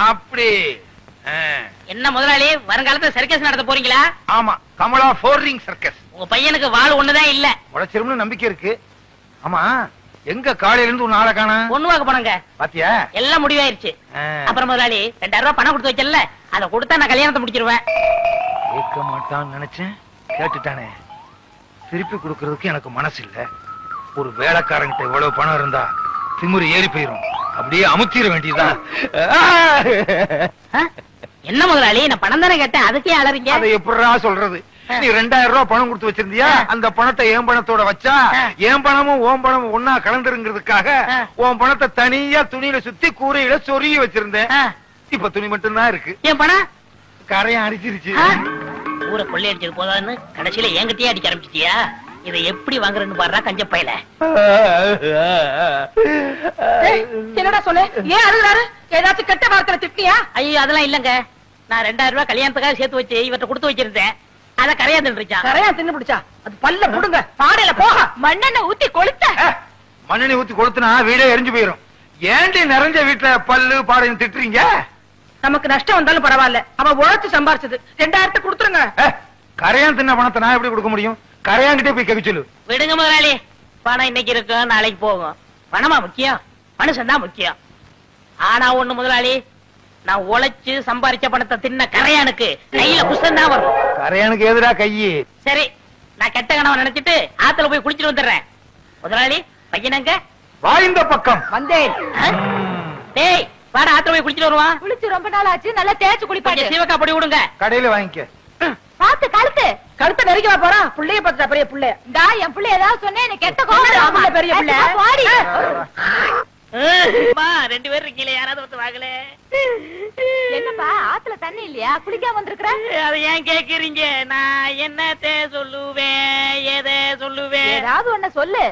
அப்படி என்ன முதலாளி வருங்காலத்துல சர்க்கஸ் நடத்த போறீங்களா? ஆமா, கமலா 4 ரிங் சர்க்கஸ். உங்க பையனுக்கு வாள் ஒண்ணுதான் இல்ல, உழைச்சிரும்னு நம்பிக்கை இருக்கு. ஆமா, எங்க காலையில இருந்து ஒரு நாளை காணா? ஒண்ணு வாங்க போனங்க. பாத்தியா, எல்லாம் முடிவாயிருச்சு. அப்புறம் முதலாளி 2000 ரூபாய் பணம் கொடுத்து வச்சல, அதை கொடுத்தா நான் கல்யாணத்தை முடிச்சிருவேன். கேட்க மாட்டான்னு நினைச்சேன், கேட்டுட்டானே. திருப்பி கொடுக்கறதுக்கு எனக்கு மனசு இல்ல. ஒரு வேலைக்காரங்கிட்ட இவ்வளவு பணம் இருந்தா திமிரு ஏறி போயிரும். அப்படியே அமுத்திர வேண்டியதுதான். என்ன முதலாளி, நான் பணம் தானே கேட்டேன், அதுக்கே அலறீங்க? அதை எப்படிடா சொல்றது? நீ 2000 ரூபாய் பணம் கொடுத்து வச்சிருந்தியா? அந்த பணத்தை என் பணத்தோட வச்சா என் பணமும் ஓம் பணமும் ஒன்னா கலந்துருங்கிறதுக்காக உன் பணத்தை தனியா துணியில சுத்தி கூரையில சொருகி வச்சிருந்தேன். இப்ப துணி மட்டும் தான் இருக்கு. என் பணம் கரையை அடிச்சிருச்சு. ஊரை கொள்ளை அடிச்சது போதான்னு கடைசியில என்கிட்டயே அடிக்க ஆரம்பிச்சிட்டியா? இதை எப்படி வாங்குறேன்னு பாடுறா கஞ்ச பையல. என்னடா சொல்லு, ஏன் அழுகுறாரு? ஏதாச்சும் கெட்ட வார்த்தை திட்டியா? ஐயோ அதெல்லாம் இல்லங்க, நான் 2000 ரூபாய் கல்யாணத்துக்காக சேர்த்து வச்சு இவர்கிட்ட கொடுத்து வச்சிருந்தேன். அத கரையா தின்றுச்சா? கரையா தின்னு பிடிச்சா? அது பல்ல புடுங்க, பாடையில போக மண்ணெண்ணெய் ஊத்தி கொளுத்த. மண்ணெண்ணெய் ஊத்தி கொளுத்துனா வீடே எரிஞ்சு போயிரும். ஏண்டி நிறைஞ்ச வீட்டுல பல்லு பாடையும் திட்டுறீங்க? நமக்கு நஷ்டம் வந்தாலும் பரவாயில்ல, அவன் உழைச்சு சம்பாரிச்சது. 2000 கொடுத்துருங்க. கரையான் தின்ன பணத்தை நான் எப்படி கொடுக்க முடியும்? கரையாங்கிட்டே போய் கேட்க சொல்லு. விடுங்க முதலாளி, பணம் இன்னைக்கு இருக்கும் நாளைக்கு போகும். பணமா முக்கியம், மனுஷன் தான் முக்கியம். ஆனா ஒண்ணு முதலாளி, நான் உழைச்சு சம்பாரிச்ச பணத்தை தின்ன கரையானுக்கு கையில குஷன் தான் வரும். கரையானுக்கு எதிரா கையி? சரி, நான் கெட்ட கணவன் நினைச்சிட்டு ஆத்துல போய் குளிச்சுட்டு வந்துடுறேன். முதலாளி பையனங்க வாய்ந்த பக்கம் வந்தேன். டேய் வாடா, ஆத்துல போய் குளிச்சுட்டு வருவான். குளிச்சு ரொம்ப நாள் ஆச்சு, நல்லா தேய்ச்சு குளிப்பாங்க. சீவக்கா பொடி விடுங்க. கடையில வாங்கிக்க. பாத்து கழுத்தை நெருக்கி போறான். புள்ளைய பாத்துட்டா பெரிய புள்ளை. என் புள்ளை ஏதாவது சொன்னேன், கெட்ட கோவம். பெரிய புள்ளை 2 பேரும் கீழே யாராவது வந்து வாங்கல. என்னப்பா ஆத்துல தண்ணி இல்லையா? குளிக்காம வந்திருக்கிற? அதை ஏன் கேக்குறீங்க? நான் என்னத்தை சொல்லுவேன், எதை சொல்லுவேன்? ஏதாவது ஒண்ணு சொல்லு.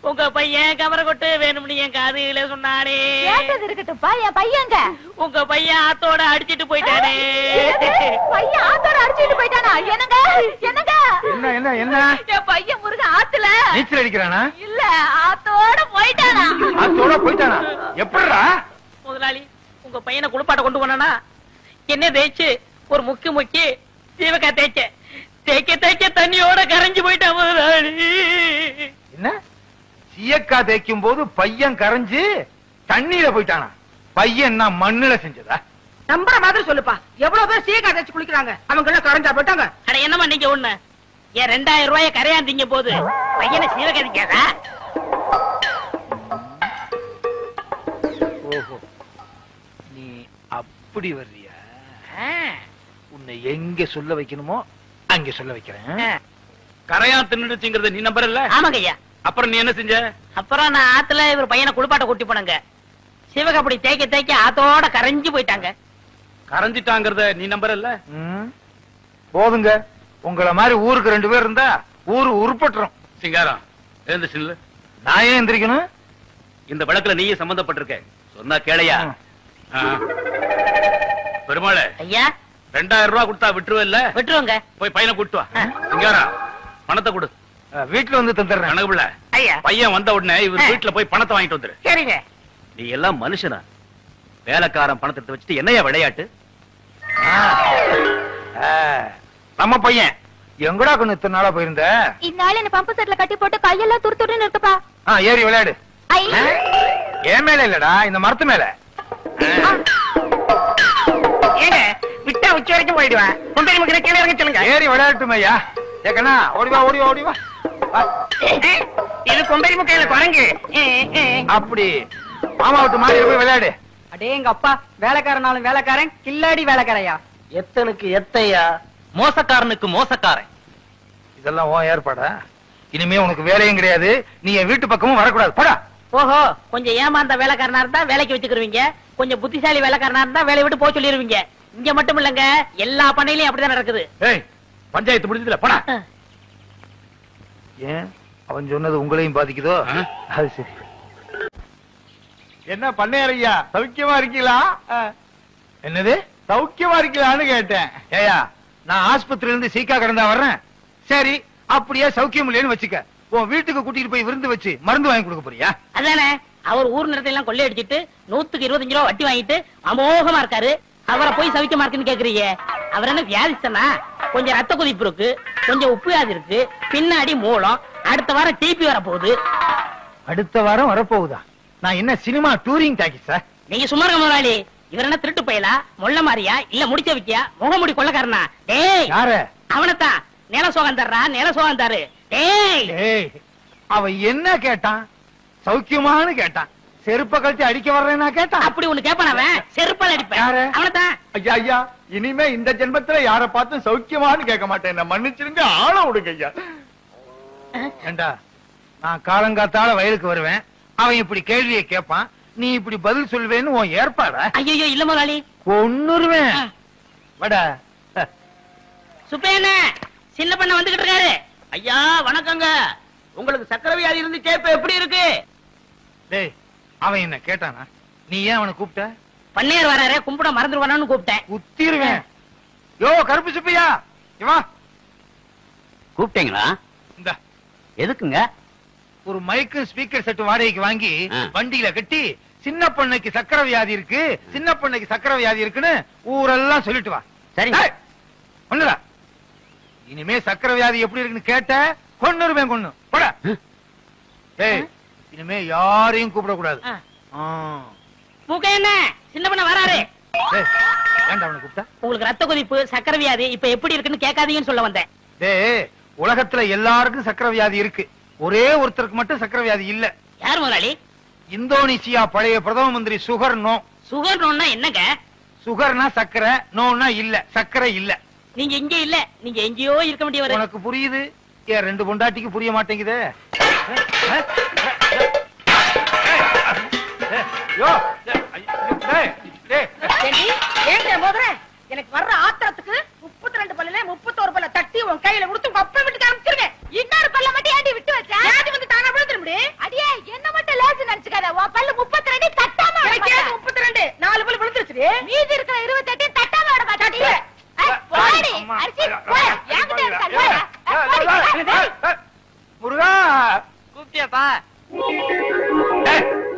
உங்க பையன் கமர கொட்டு வேணும்னு என் காதுல சொன்னானே. கேட்டது இருக்கட்டும்ப்பா, என் பையங்க. உங்க பையன் ஆத்தோட அடிச்சிட்டு போயிட்டானே. பையன் ஆத்தோட அடிச்சிட்டு போயிட்டானா? என்னங்க என்னங்க? என்ன என்ன என்ன? என் பையன் முருகன் ஆத்துல நீச்சல் அடிக்கிறானா? இல்ல, ஆத்தோட போயிட்டானா. ஆத்தோட போயிட்டானா? எப்படிடா? முதலாளி, உங்க பையனை குளிப்பாட்ட கொண்டு போனா என்ன தேய்ச்சு ஒரு முக்கி சீவக்கா தேய்க்க தண்ணியோட கரைஞ்சு போயிட்டான் முதலாளி. என்ன? சீயக்கா தேய்க்கும் போது பையன் கரைஞ்சு தண்ணியில போயிட்டானா? பையன் நான் மண்ணுல செஞ்சதா? நம்புற மாதிரி சொல்லுப்பா. எவ்வளவு பேர் சீக்கா தேய்ச்சு குளிக்கிறாங்க, அவங்க எல்லாம் கரைஞ்சா போயிட்டாங்க. அட என்னமா நீங்க ஒண்ணு, ஏன் 2000 ரூபாய கரையாந்தீங்க போது பையனை சீவக்கா தேய்க்காதா? ஓஹோ, நீ அப்படி வர்றியா? உன்னை எங்க சொல்ல வைக்கணுமோ அங்க சொல்ல வைக்கிறேன். கரையான் தின்னுடுச்சுங்கறத நீ நம்பறல்ல? ஆமாங்க ஐயா. அப்புறம் நீ என்ன செஞ்ச? அப்புறம் நான் ஆத்துல இவர் பையனை குளிப்பாட்ட கூட்டி போனங்க. சிவகா அப்படி தேய்க்க ஆத்தோட கரைஞ்சு போயிட்டாங்க. கரைஞ்சிட்டாங்கறத நீ நம்பறல்ல? போதுங்க, உங்கள மாதிரி ஊருக்கு 2 பேர் இருந்தா ஊரு உருப்பட்டுரும். சிங்காரம் எழுந்துச்சு இல்ல? நான் ஏன் எந்திரிக்கணும்? இந்த வழக்குல நீயே சம்பந்தப்பட்டிருக்க, சொன்னா கேளையா? பெருமாளே ஐயா, 2000 ரூபாய் கொடுத்தா விட்டுருவல்ல? விட்டுருவோங்க. போய் பையனை கூட்டு வா. சிங்காரம் பணத்தை கொடு. வீட்டுல வந்து தந்துடுறேன். கணக்குல ஐயா, பையன் வந்த உடனே இவர் வீட்டுல போய் பணத்தை வாங்கிட்டு வந்துரு. சரிங்க. நீ எல்லாம் மனுஷனா? வேலைக்காரன் பணத்தை எடுத்து வச்சுட்டு என்னையா விளையாட்டு? நம்ம பையன் எங்கடா கொண்டு இத்தனை நாளா போயிருந்த? இந்நாள் என்ன பம்பு செட்ல கட்டி போட்டு கையெல்லாம் துருத்துருன்னு இருக்குப்பா. ஏறி விளையாடு. ஏன் மேல இல்லடா, இந்த மரத்து மேல. ஏங்க விட்டா உச்சி வரைக்கும் போயிடுவேன். கொண்டு நமக்கு கீழே இறங்க சொல்லுங்க. ஏறி விளையாட்டுமே ஐயா. ஏக்கண்ணா ஓடிவா ஓடிவா ஓடிவா. இது கொம்பரி முக்கையில குரங்கு. அப்படி மாமா விட்டு மாறி போய் விளையாடு. அடே எங்க அப்பா வேலைக்காரனாலும் வேலைக்காரன், கில்லாடி வேலைக்காரையா. எத்தனுக்கு எத்தையா, மோசக்காரனுக்கு மோசக்காரன். இதெல்லாம் உன் ஏற்பாடா? இனிமே உனக்கு வேலையும் கிடையாது, நீ என் வீட்டு பக்கமும் வரக்கூடாது. போடா. ஓஹோ, கொஞ்சம் ஏமாந்த வேலைக்காரனா இருந்தா வேலைக்கு வச்சுக்கிருவீங்க, கொஞ்சம் புத்திசாலி வேலைக்காரனா இருந்தா வேலையை விட்டு போக சொல்லிருவீங்க. இங்க மட்டும் இல்லங்க, எல்லா பண்ணையிலயும் அப்படிதான் நடக்குது. ஏய், பஞ்சாயத்து முடிஞ்சதுல போடா. ஏன் அவன் சொன்னது உங்களையும் பாதிக்குதோ? அது சரி. என்ன பண்ணையா, சௌக்கியமா இருக்கீங்களா? என்னது சௌக்கியமா இருக்கீங்களான்னு கேட்டேன். ஏயா, நான் ஆஸ்பத்திரியில இருந்து சீக்கா கடந்தா வர்றேன். சரி, அப்படியே சௌக்கியம் இல்லைன்னு வச்சுக்க, உன் வீட்டுக்கு கூட்டிட்டு போய் விருந்து வச்சு மருந்து வாங்கி கொடுக்க போறியா? அதானே, அவர் ஊர் நிலத்தை எல்லாம் கொள்ளையடிச்சிட்டு 125 ரூபா வட்டி வாங்கிட்டு அமோகமா இருக்காரு. அவரை போய் சவிக்கமா இருக்குன்னு கேக்குறீங்க. அவர் என்ன வியாதிஸ்தனா? கொஞ்சம் ரத்த கொதிப்பு இருக்கு, கொஞ்சம் உப்பு வியாதி இருக்கு, பின்னாடி மூலம். அடுத்த வாரம் டிபி வர போகுது. அடுத்த வாரம் வரப்போகுதா? நான் என்ன சினிமா டூரிங் டாக்கிஸா? நீங்க சும்மா இருக்க முதலாளி. இவர் என்ன திருட்டு பயலா, மொள்ள மாறியா, இல்ல முடிச்ச விக்கியா, முகமுடி கொள்ளக்காரனா? டேய் யாரு? அவனத்தான். நில சோகம் தர்றா, நில சோகம் தரு. டேய் ஏய், அவன் என்ன கேட்டான்? சௌக்கியமானு கேட்டான். செருப்ப கழிச்சு அடிக்க வர்றேன்னா கேட்டான். அப்படி ஒண்ணு கேப்பான் அவன். செருப்பால் அடிப்பேன். யாரு? அவனத்தான். ஐயா ஐயா, இனிமே இந்த ஜென்மத்துல யார பார்த்து சௌக்கியமான்னு கேட்க மாட்டேன். என்ன மன்னிச்சிருங்க, ஆள விடுங்க ஐயா. ஏண்டா, நான் காலங்காத்தால வயலுக்கு வருவேன், அவன் இப்படி கேள்வியை கேட்பான், நீ இப்படி பதில் சொல்வேன்னு உன் ஏற்பாடா? ஐயோ இல்ல முதலாளி. கொன்னுருவேன். வட சுப்பேன சின்ன பண்ண வந்துகிட்டு இருக்காரு. ஐயா வணக்கங்க. உங்களுக்கு சக்கரை வியாதி இருந்து கேப்ப எப்படி இருக்கு? டேய், அவன் என்ன கேட்டானா? நீ ஏன் அவனை கூப்பிட்ட? பண்ணையார் வராரு, கும்பிட மறந்துடுவானு கூப்பிட்டேன். குத்திருவேன். யோ கருப்பு சுப்பையா, இவா கூப்பிட்டீங்களா? இந்த எதுக்குங்க? ஒரு மைக்கு ஸ்பீக்கர் செட் வாடகைக்கு வாங்கி ஆ. வண்டியில கட்டி சின்ன பொண்ணுக்கு சக்கரை வியாதி இருக்கு, சின்ன பொண்ணுக்கு சக்கரை வியாதி இருக்குன்னு ஊரெல்லாம் சொல்லிட்டு வா. சரிங்க. டேய், ஒண்ணுடா. இனிமே சக்கரை வியாதி எப்படி இருக்குன்னு கேட்ட கொன்னுருவேன். கொன்னு போட. டேய், இனிமே யாரையும் கூப்பிடக்கூடாது. மூக்க என்ன சின்ன பண்ண வராரு. டேய், ஏன்டா அவனை கூப்பிட்ட? உங்களுக்கு ரத்த கொதிப்பு, சக்கரை வியாதி இப்ப எப்படி இருக்குன்னு கேட்காதீங்கன்னு சொல்ல வந்தேன். டேய், உலகத்துல எல்லாருக்கும் சக்கரை வியாதி இருக்கு, ஒரே ஒருத்தருக்கு மட்டும் சக்கரை வியாதி இல்ல. யார் முதலாளி? இந்தோனேசியா பழைய பிரதம மந்திரி சுகர் நோ. சுகர் நோன்னா என்னங்க? சுகர்னா சக்கரை, நோனா இல்ல, சக்கரை இல்ல. நீங்க இங்க இல்ல, நீங்க எங்கேயோ இருக்க வேண்டியவர். உனக்கு புரியுது, ஏன் ரெண்டு பொண்டாட்டிக்கு புரிய மாட்டேங்குதே? எனக்கு வர்ற ஆத்திரத்துக்கு 32 பல்லுல 31 பல்ல தட்டி உன் கையில கொடுத்து உங்க அப்பா வீட்டுக்கு அனுப்பிச்சிருங்க. இன்னொரு பல்ல மட்டும் ஏண்டி விட்டு வச்சா? ஏண்டி வந்து தானா விழுந்துற முடியும்? அடியே என்ன மட்டும் லேசு நினைச்சுக்காத. உன் பல்லு 32 தட்டாம விட மாட்டேன். 32 4 பல்லு விழுந்துருச்சு. மீதி இருக்கிற 28 தட்டாம விட மாட்டேன். போடி அரிசி போய் என்கிட்ட இருக்க. முருகா கூப்பிட்டியாப்பா?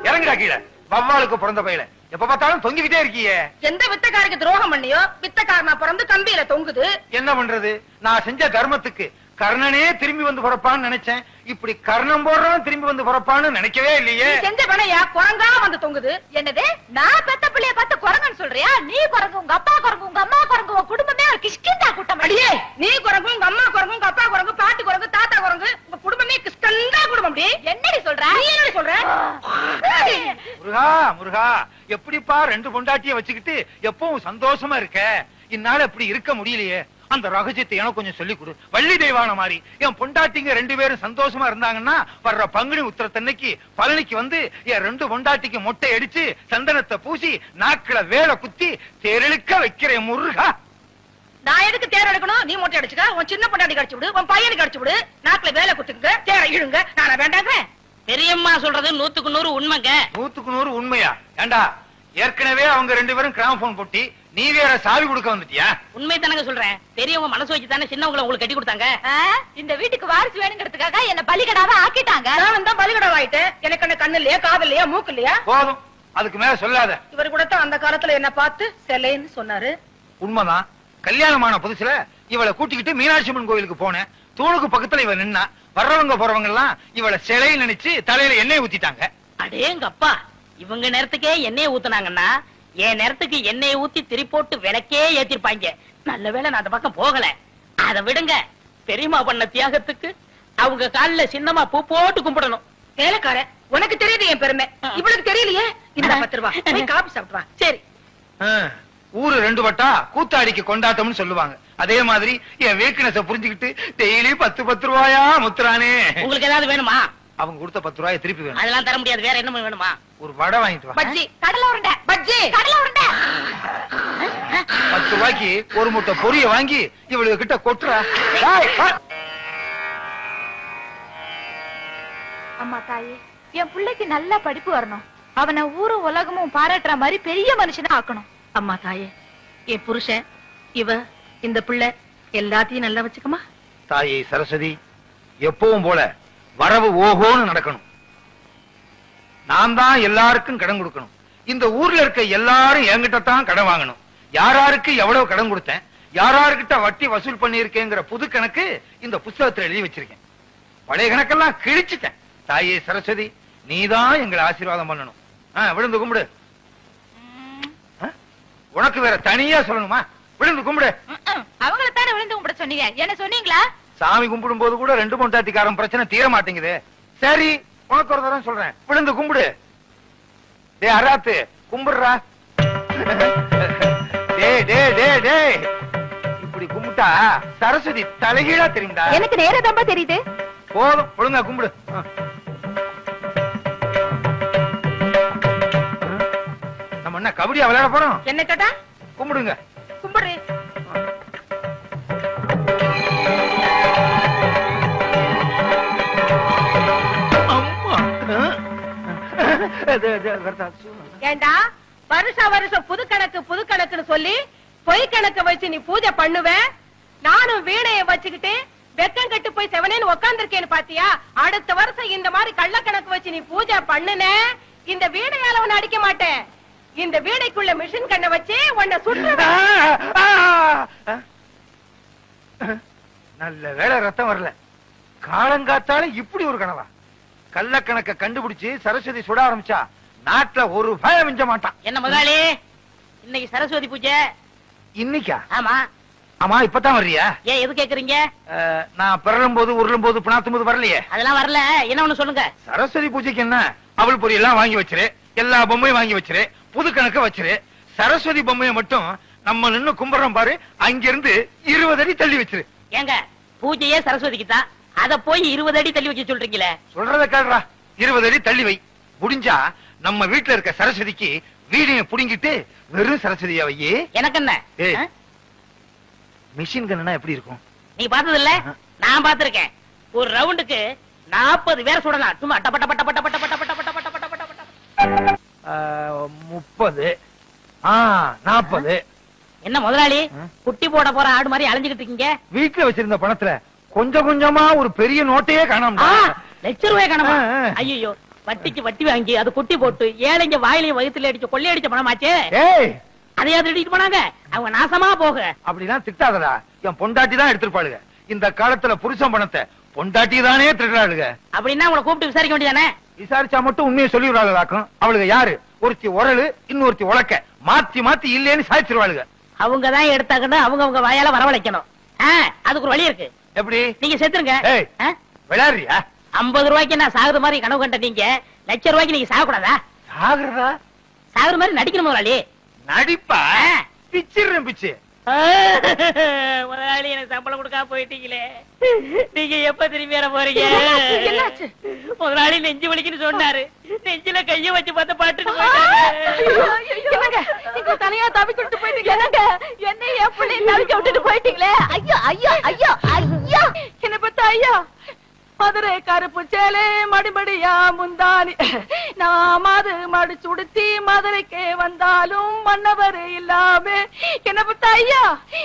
இறங்குடா கீழே. வவ்வாலுக்கு பிறந்த பையல எப்ப பார்த்தாலும் தொங்கிக்கிட்டே இருக்கியே. எந்த வித்தக்காரருக்கு துரோகம் பண்ணியோ வித்தக்காரனா பிறந்து கம்பியில தொங்குது. என்ன பண்றது? நான் செஞ்ச தர்மத்துக்கு கர்ணனே திரும்பி வந்து பிறப்பான்னு நினைச்சேன். இப்படி கர்ணம் போடுறவன் திரும்பி வந்து பிறப்பான்னு நினைக்கவே இல்லையே. செஞ்ச பணையா குரங்கா வந்து தொங்குது. என்னது, நான் பெத்த பிள்ளைய பார்த்து குரங்குன்னு சொல்றியா? நீ குரங்கு, உங்க அப்பா குரங்கு, உங்க அம்மா குரங்கு, உங்க குடும்பமே ஒரு கிஷ்கிந்தா கூட்டம். அடியே, நீ குரங்கு, உங்க அம்மா குரங்கு, உங்க அப்பா குரங்கு, பாட்டி குரங்கு, தாத்தா குரங்கு, உங்க குடும்பமே கிஷ்கந்தா குடும்பம். அப்படி என்னடி சொல்ற? நீ என்னடி சொல்ற? முருகா முருகா, எப்படிப்பா ரெண்டு பொண்டாட்டிய வச்சுக்கிட்டு எப்பவும் சந்தோஷமா இருக்க? இந்நாள் இப்படி இருக்க முடியலையே. அந்த ரகசியத்தை எனக்கு கொஞ்சம் சொல்லிக் கொடு. வள்ளி தெய்வான மாதிரி என் பொண்டாட்டிங்க ரெண்டு பேரும் சந்தோஷமா இருந்தாங்கன்னா வர்ற பங்குனி உத்திரத்தன்னைக்கு பழனிக்கு வந்து என் ரெண்டு பொண்டாட்டிக்கு மொட்டை அடிச்சு சந்தனத்தை பூசி நாக்குல வேலை குத்தி தேரெழுக்க வைக்கிறேன் முருகா. நான் எதுக்கு தேர் எடுக்கணும்? நீ மொட்டை அடிச்சுக்க, உன் சின்ன பொண்டாட்டி கடிச்சு விடு, உன் பையனுக்கு கடிச்சு விடு, நாக்குல வேலை குத்துங்க, தேர இழுங்க. நானா வேண்டாங்க? பெரியம்மா சொல்றது 100க்கு 100 உண்மைங்க. 100க்கு 100 உண்மையா? ஏண்டா, ஏற்கனவே அவங்க ரெண்டு பேரும் கிராமபோன் போட்டி, நீ வேற சாவி கொடுக்க வந்துட்டியா? உண்மை தானங்க சொல்றேன். பெரியவங்க மனசு வச்சு தானே சின்னவங்களை உங்களுக்கு கட்டி கொடுத்தாங்க. இந்த வீட்டுக்கு வாரிசு வேணுங்கிறதுக்காக என்ன பலிகடாவா ஆக்கிட்டாங்க. நான் தான் பலிகடாவா ஆயிட்டேன். எனக்கு என்ன கண்ணு இல்லையா, காது இல்லையா, மூக்கு இல்லையா? போதும், அதுக்கு மேல சொல்லாத. இவர் கூட தான் அந்த காலத்துல என்ன பார்த்து செல்லைன்னு சொன்னாரு. உண்மைதான். கல்யாணமான புதுசுல இவளை கூட்டிக்கிட்டு மீனாட்சி அம்மன் கோயிலுக்கு போனேன். தூணுக்கு பக்கத்துல இவ நின்னா, வர்றவங்க போறவங்க எல்லாம் இவளை சிலை நினைச்சு தலையில எண்ணெய் ஊத்திட்டாங்க. அடேங்கப்பா, இவங்க நேரத்துக்கே எண்ணெயை ஊத்துனாங்கன்னா என் நேரத்துக்கு எண்ணெயை ஊத்தி திரி போட்டு விளக்கே ஏத்திருப்பாங்க. நல்ல வேளை நான் அந்த பக்கம் போகல. அதை விடுங்க, பெரியம்மா பண்ண தியாகத்துக்கு அவங்க காலில சின்னமா பூ போட்டு கும்பிடணும். வேலைக்கார, உனக்கு தெரியுது என் பெருமை, இவளுக்கு தெரியலையே. இந்த 10 ரூபாய் போய் காபி சாப்பிட்டு வா. சரி. ஊரு ரெண்டு வட்டா கூத்தாடிக்கு கொண்டாட்டம்னு சொல்லுவாங்க. அதே மாதிரி என் வீக்னஸ புரிஞ்சுக்கிட்டு டெய்லி 10 ரூபாயா முத்துறானே. உங்களுக்கு ஏதாவது வேணுமா? அவங்க கொடுத்த 10 ரூபாயை திருப்பி வேணும். அதெல்லாம் தர முடியாது. வேற என்ன வேணுமா? ஒரு வடை வாங்கிட்டு வா. பஜ்ஜி, கடலை உருண்டை, பஜ்ஜி, கடலை உருண்டை. 10 ரூபாய்க்கு ஒரு முட்டை பொரிய வாங்கி இவளுக்கு கிட்ட கொட்டுறா. அம்மா தாயே, என் பிள்ளைக்கு நல்ல படிப்பு வரணும். அவனை ஊரும் உலகமும் பாராட்டுற மாதிரி பெரிய மனுஷனா ஆக்கணும். அம்மா தாயே, என் புருஷன், இவ, இந்த பிள்ளை எல்லாத்தையும் நல்லா வச்சுக்கமா. தாயே சரஸ்வதி, எப்பவும் போல வரவு ஓஹோன்னு நடக்கணும். நான் தான் எல்லாருக்கும் கடன் கொடுக்கணும். இந்த ஊர்ல இருக்க எல்லாரும் என்கிட்ட தான் கடன் வாங்கணும். யாராருக்கு எவ்வளவு கடன் கொடுத்தேன், யாராருக்கிட்ட வட்டி வசூல் பண்ணியிருக்கேங்கிற புது கணக்கு இந்த புத்தகத்துல எழுதி வச்சிருக்கேன். பழைய கணக்கெல்லாம் கிழிச்சிட்டேன். தாயே சரஸ்வதி, நீதான் எங்களை ஆசீர்வாதம் பண்ணணும். விழுந்து கும்பிடு. உனக்கு வேற தனியா சொல்லணுமா? விழுந்து கும்பிடு. அவங்கள தானே விழுந்து கும்பிட சொன்னீங்க, என்ன சொன்னீங்களா? சாமி கும்பிடும் போது கூட 2 பொண்டாட்டிக்காரன் பிரச்சனை தீர மாட்டேங்குது. சரி, உனக்கு ஒரு தரம் சொல்றேன், விழுந்து கும்பிடு. டே அராத்து, கும்பிடுறா. டே டே டே டே, இப்படி கும்பிட்டா சரஸ்வதி தலைகீழா தெரியுதா? எனக்கு நேரா தெரியுது. போதும், ஒழுங்கா கும்பிடு. நம்ம என்ன கபடியா விளையாட போறோம்? என்ன கேட்டா? கும்பிடுங்க. கும்பிடு. ஏண்டா வருஷம் புது கணக்குன்னு சொல்லி பொய் கணக்கு வச்சு நீ பூஜை பண்ணுவ? நானும் வீணைய வச்சுக்கிட்டு வெக்கம் கட்டு போய் செவனேன்னு உட்கார்ந்திருக்கேன்னு பாத்தியா? அடுத்த வருஷம் இந்த மாதிரி கள்ள கணக்கு வச்சு நீ பூஜை பண்ணுன, இந்த வீணையால உன்னை அடிக்க மாட்டேன். இந்த வீணைக்குள்ள மிஷின் கண்ணை வச்சு உன்னை சுற்றுவேன். நல்ல வேளை ரத்தம் வரல. காலங்காத்தால இப்படி ஒரு கனவா? கள்ளக்கணக்க கண்டுபிடிச்சு சரஸ்வதி சுட ஆரம்பிச்சா நாட்டுல ஒரு பயம் மிஞ்ச மாட்டான். என்ன முதலாளி, இன்னைக்கு சரஸ்வதி பூஜை? இன்னைக்கா? ஆமா. ஆமா, இப்பதான் வர்றியா? ஏன் எது கேக்குறீங்க? நான் பிறலும் போது உருளும் போது பிணாத்தும் போது வரலையே. அதெல்லாம் வரல. என்ன ஒண்ணு சொல்லுங்க. சரஸ்வதி பூஜைக்கு என்ன, அவள் பொரி எல்லாம் வாங்கி வச்சிரு, எல்லா பொம்மையும் வாங்கி வச்சிரு, புது கணக்க வச்சிரு. சரஸ்வதி பொம்மையை மட்டும் நம்ம நின்னு கும்பிடுறோம் பாரு, அங்கிருந்து 20 அடி தள்ளி வச்சிரு. ஏங்க, பூஜையே சரஸ்வதிக்கு தான், அத போய் 20 அடி தள்ளி வைக்க சொல்றீங்களே? சொல்றத கேடுறா. 20 அடி தள்ளி வை. முடிஞ்சா நம்ம வீட்டுல இருக்க சரஸ்வதிக்கு வீடிய புடிங்கிட்டு வெறும் சரஸ்வதியா வையே. எனக்கு என்ன? மிஷின் கண்ணா எப்படி இருக்கும்? நீ பார்த்தது இல்ல? நான் பார்த்திருக்கேன். ஒரு ரவுண்டுக்கு 40 பேர் சுடலாம். சும்மா டப்ப டப்ப டப்ப டப்ப டப்ப டப்ப டப்ப டப்ப டப்ப டப்ப டப்ப. 30 40. என்ன முதலாளி, குட்டி போட போற ஆடு மாதிரி அலைஞ்சுகிட்டு இருக்கீங்க? வீட்டுல வச்சிருந்த பணத்துல கொஞ்சம் கொஞ்சமா ஒரு பெரிய நோட்டையே காணோம். ₹1,00,000 காணோமா? ஐயோ, வட்டிக்கு வட்டி வாங்கி அது குட்டி போட்டு ஏழைங்க வாயிலையும் வயித்துல அடிச்சு கொள்ளையடிச்ச பணமாச்சே. அதையா திருடிட்டு போனாங்க? அவங்க நாசமா போக. அப்படிலாம் திட்டாதடா. என் பொண்டாட்டி தான் எடுத்திருப்பாளுங்க. இந்த காலத்துல புருஷன் பணத்தை பொண்டாட்டி தானே திருடுறாளுங்க. அப்படின்னா உங்களை கூப்பிட்டு விசாரிக்க வேண்டியதானே? விசாரிச்சா மட்டும் உண்மையை சொல்லிடுறாளுக்கும். அவளுக்கு யாரு? ஒருத்தி உரலு, இன்னொருத்தி உலக்க, மாத்தி மாத்தி இல்லேன்னு சாய்ச்சிருவாளுங்க. அவங்கதான் எடுத்தாக்கணும், அவங்க வாயால வரவழைக்கணும். அதுக்கு ஒரு வழி இருக்கு. எப்படி? நீங்க செத்துருங்க. விளையாடுறியா? 50 ரூபாய்க்கு நான் சாகுற மாதிரி கனவு கண்ட நீங்க ₹1,00,000 நீங்க சாகக்கூடாதா? சாகுறதா? சாகுற மாதிரி நடிக்கணும் முதலாளி. நடிப்பா? பிச்சிடுறேன் பிச்சு. முதலாளி, எனக்கு சம்பளம் கொடுக்காம போயிட்டீங்களே, நீங்க எப்ப திரும்பி வர போறீங்க? முதலாளி நெஞ்சு வலிக்குன்னு சொன்னாரு, நெஞ்சில கைய வச்சு பார்த்த பாட்டு தனியா தவிக்கிட்டு போயிட்டீங்க. என்ன என் பிள்ளை தவிக்க விட்டுட்டு போயிட்டீங்களே. ஐயோ ஐயோ ஐயோ ஐயோ, என்ன பத்த ஐயோ. மதுரை கருப்பு சேலை மடிமடியா முந்தானி, நான் மாது மடிச்சு உடுத்தி மதுரைக்கே வந்தாலும் மன்னவர் இல்லாம. என்ன பத்த ஐயா,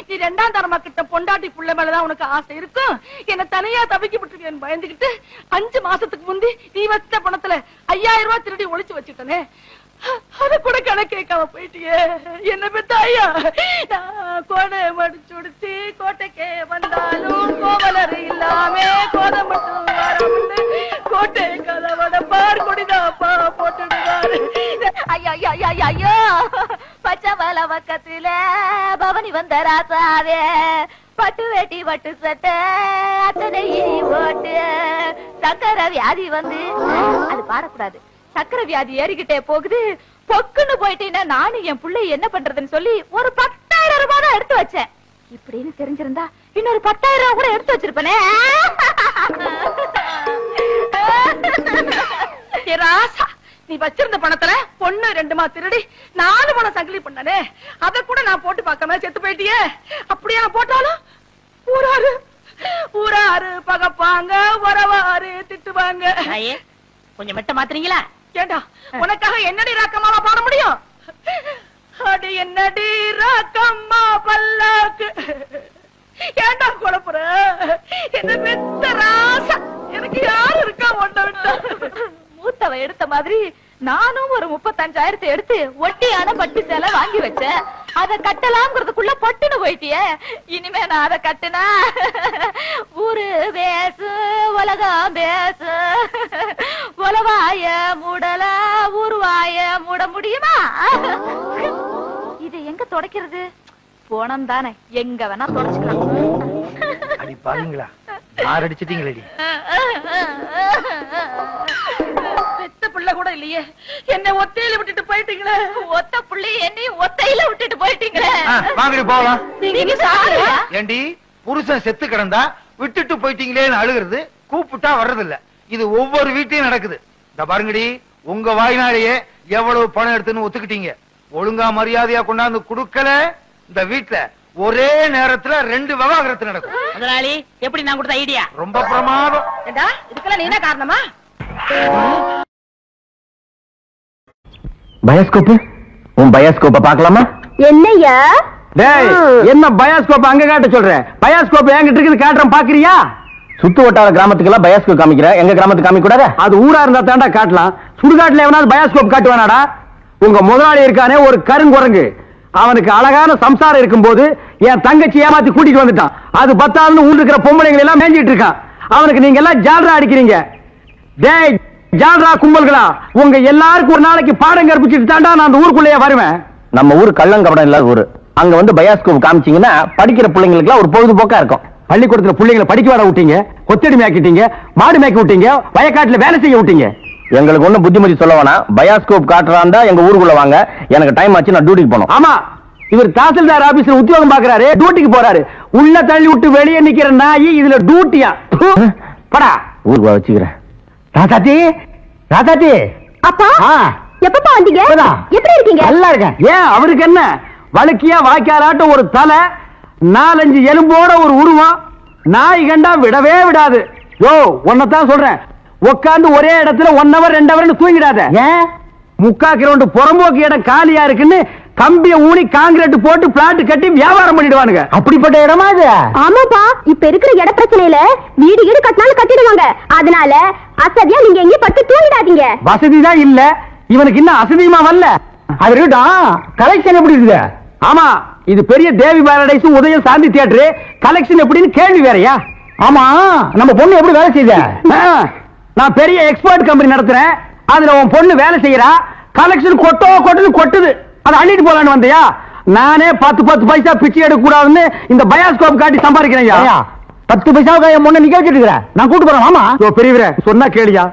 நீ 2ஆம் தரமா கிட்ட பொண்டாட்டி புள்ள மேலதான் உனக்கு ஆசை இருக்கும். என்ன தனியா தவிக்க விட்டுருக்கேன்னு பயந்துகிட்டு 5 மாசத்துக்கு முந்தி நீ வச்ச பணத்துல 5000 ரூபாய் திருடி ஒளிச்சு வச்சுட்டனே, அத கூட கணக்கு கேட்காம போயிட்டியே. என்ன பெத்த ஐயா, நான் கோடை மடிச்சு உடுத்தி கோட்டைக்கே வந்தாலும் கோவலர் இல்லாம கோதை மட்டும் வராம கோட்டை கதவட பார் குடிதாப்பா போட்டுடுவாரு. ஐயோ ஐயோ ஐயோ ஐயோ, பச்சை வல பக்கத்துல பவனி வந்த ராசாவே, பட்டு வேட்டி பட்டு சட்டை அத்தனை போட்டு சக்கரை வியாதி வந்து, அது பாடக்கூடாது, சக்கரை வியாதி ஏறிக்கிட்டே போகுது, பொக்குன்னு போயிட்டீங்கன்னா நானும் என் பிள்ளை என்ன பண்றதுன்னு சொல்லி ஒரு 10,000 ரூபாய் தான் எடுத்து வச்சேன். இப்படின்னு தெரிஞ்சிருந்தா இன்னொரு 10,000 ரூபாய் கூட எடுத்து வச்சிருப்பேனே. ராசா, நீ வச்சிருந்த பணத்துல 1 2 திருடி 4 பணம் சங்கிலி பண்ணனே, அத கூட நான் போட்டு பார்க்காம செத்து போயிட்டியே. அப்படியே நான் போட்டாலும் ஊராரு பகப்பாங்க, உறவாரு திட்டுவாங்க. கொஞ்சம் மெட்ட மாத்துறீங்களா? ஏண்டா, உனக்காக என்னடி ராக்கம்மாவா பாட முடியும்? அடி என்னடி ராக்கம்மா பல்லாக்கு, ஏண்டா குழப்புற? என்ன பெத்த ராசா, எனக்கு யாரு இருக்கா ஒண்ண விட்டா? மூத்தவ எடுத்த மாதிரி நானும் ஒரு 35,000 எடுத்து ஒட்டியான பட்டு சேலை வாங்கி வச்சேன். அத கட்டலாம்ங்கிறதுக்குள்ள பட்டுன்னு போயிட்டியே. இனிமே நான் அத கட்டுனா ஊரு பேசு உலகம் பேசு. உலவாய மூடல ஊருவாய மூட முடியுமா? இது எங்க தொடக்கிறது? போனம் தானே, எங்க வேணா தொடச்சுக்கலாம். அடி பாருங்களா, யார் அடிச்சிட்டீங்களடி? பெத்த பிள்ளை கூட இல்லையே, என்ன ஒத்தையில விட்டுட்டு போயிட்டீங்களே. ஒத்த பிள்ளை என்னையும் ஒத்தையில விட்டுட்டு போயிட்டீங்களே. வாங்கடி போகலாம். நீங்க சாரியா? ஏண்டி புருஷன் செத்து கிடந்தா விட்டுட்டு போயிட்டீங்களேன்னு அழுகிறது, கூப்பிட்டா வர்றது இல்ல. இது ஒவ்வொரு வீட்லயும் நடக்குது. இந்த பாருங்கடி, உங்க வாய்னாலேயே எவ்வளவு பணம் எடுத்துன்னு ஒத்துக்கிட்டீங்க. ஒழுங்கா மரியாதையா கொண்டாந்து குடுக்கல, இந்த வீட்டுல ஒரே நேரத்துல 2 விவாகரத்து நடக்கும். முதலாளி, எப்படி நான் கொடுத்த ஐடியா? ரொம்ப பிரமாதம். இதுக்கெல்லாம் நீ என்ன காரணமா? பயோஸ்கோப், உன் பயோஸ்கோப்ப பாக்கலாமா? என்னையா? டேய், என்ன பயோஸ்கோப் அங்க காட்ட சொல்ற? பயோஸ்கோப் என்கிட்ட இருக்குது, காட்டுறேன், பாக்குறியா? சுத்து வட்டார கிராமத்துக்கெல்லாம் பயோஸ்கோப் காமிக்கிற, எங்க கிராமத்துக்கு காமிக்க கூடாது? அது ஊரா இருந்தா தாண்டா காட்டலாம். சுடுகாட்டுல எவனாவது பயோஸ்கோப் காட்டுவானாடா? உங்க முதலாளி இருக்கானே ஒரு கருங்குரங்கு, அவனுக்கு அழகான சம்சாரம் இருக்கும் போது என் தங்கச்சி ஏமாத்தி கூட்டிட்டு வந்துட்டான். அது 10 ஊர் இருக்கிற பொம்பளைங்களை எல்லாம் மேஞ்சிட்டு இருக்கான். அவனுக்கு நீங்க எல்லாம் ஜால்ரா அடிக்கிறீங்க. டேய் ஜால்ரா கும்பல்களா, உங்க எல்லாருக்கும் ஒரு நாளைக்கு பாடம் கற்பிச்சுட்டு தாண்டா நான் அந்த ஊருக்குள்ளேயே வருவேன். நம்ம ஊர் கள்ளங்கபடம் இல்லாத ஊரு. அங்க வந்து பயோஸ்கோப் காமிச்சீங்கன்னா படிக்கிற பிள்ளைங்களுக்கு எல்லாம் ஒரு பொழுதுபோக்கா இருக்கும். பள்ளிக்கூடத்துல பிள்ளைங்களை படிக்க வர விட்டீங்க, கொத்தடி மேய்க்கிட்டீங்க, மாடு மேய்க்க விட்டீங்க, வயக்காட்டுல வேலை செய்ய விட்டீங்க. எங்களுக்கு ஒண்ணு புத்திமதி சொல்ல வேணாம். பயோஸ்கோப் காட்டுறாண்டா எங்க ஊருக்குள்ள வாங்க, எனக்கு டைம் ஆச்சு, நான் டியூட்டிக்கு போகணும். ஆமா, இவர் தாசில்தார் ஆபீஸ்ல உத்தியோகம் பாக்குறாரு, டியூட்டிக்கு போறாரு. உள்ள தள்ளி விட்டு வெளியே நிக்கிற நாய் இதுல டியூட்டியா? படா ஊருக்கு வச்சுக்கிறேன். ராதாத்தி, ராதாத்தி. அப்பா எப்பப்பா வந்தீங்க? எப்படி இருக்கீங்க? நல்லா இருக்கேன். ஏன் அவருக்கு என்ன? வழுக்கியா வாய்க்காலாட்டம் ஒரு தலை, 4-5 எலும்போட ஒரு உருவம், நாய் கண்டா விடவே விடாது. யோ, உன்னதான் சொல்றேன், உட்காந்து ஒரே இடத்துல 1 hour 2 hour தூங்கிடாத. ஏன்? 3/4 கிரவுண்ட் புறம்போக்கு இடம் காலியா இருக்குன்னு கம்பிய ஊனி காங்கிரீட் போட்டு பிளாட் கட்டி வியாபாரம் பண்ணிடுவானுங்க. அப்படிப்பட்ட இடமா இது? ஆமாப்பா, இப்ப இருக்கிற இட பிரச்சனையில வீடு வீடு கட்டினாலும் கட்டிடுவாங்க. அதனால அசதியா நீங்க எங்கேயும் பட்டு தூங்கிடாதீங்க. வசதி தான் இல்ல, இவனுக்கு இன்னும் அசதியுமா வரல. அது இருக்கட்டும், கலெக்ஷன் எப்படி இருக்குது? ஆமா, இது பெரிய தேவி பாரடைஸ் உதயம் சாந்தி தியேட்டர், கலெக்ஷன் எப்படின்னு கேள்வி வேறயா? ஆமா, நம்ம பொண்ணு எப்படி வேலை செய்யுது? நான் பெரிய எக்ஸ்போர்ட் கம்பெனி நடத்துறேன், அதுல உன் பொண்ணு வேலை செய்யறா, கலெக்ஷன் கொட்டுது. அதை அள்ளிட்டு போலான்னு வந்தியா? நானே 10 பைசா பிச்சை எடுக்க கூடாதுன்னு இந்த பயோஸ்கோப் காட்டி சம்பாதிக்கிறேன். 10 பைசாவுக்கு என் பொண்ணு நிக்க வச்சிட்டு நான் கூட்டு போறேன். ஆமா பெரியவரே, சொன்னா கேளியா,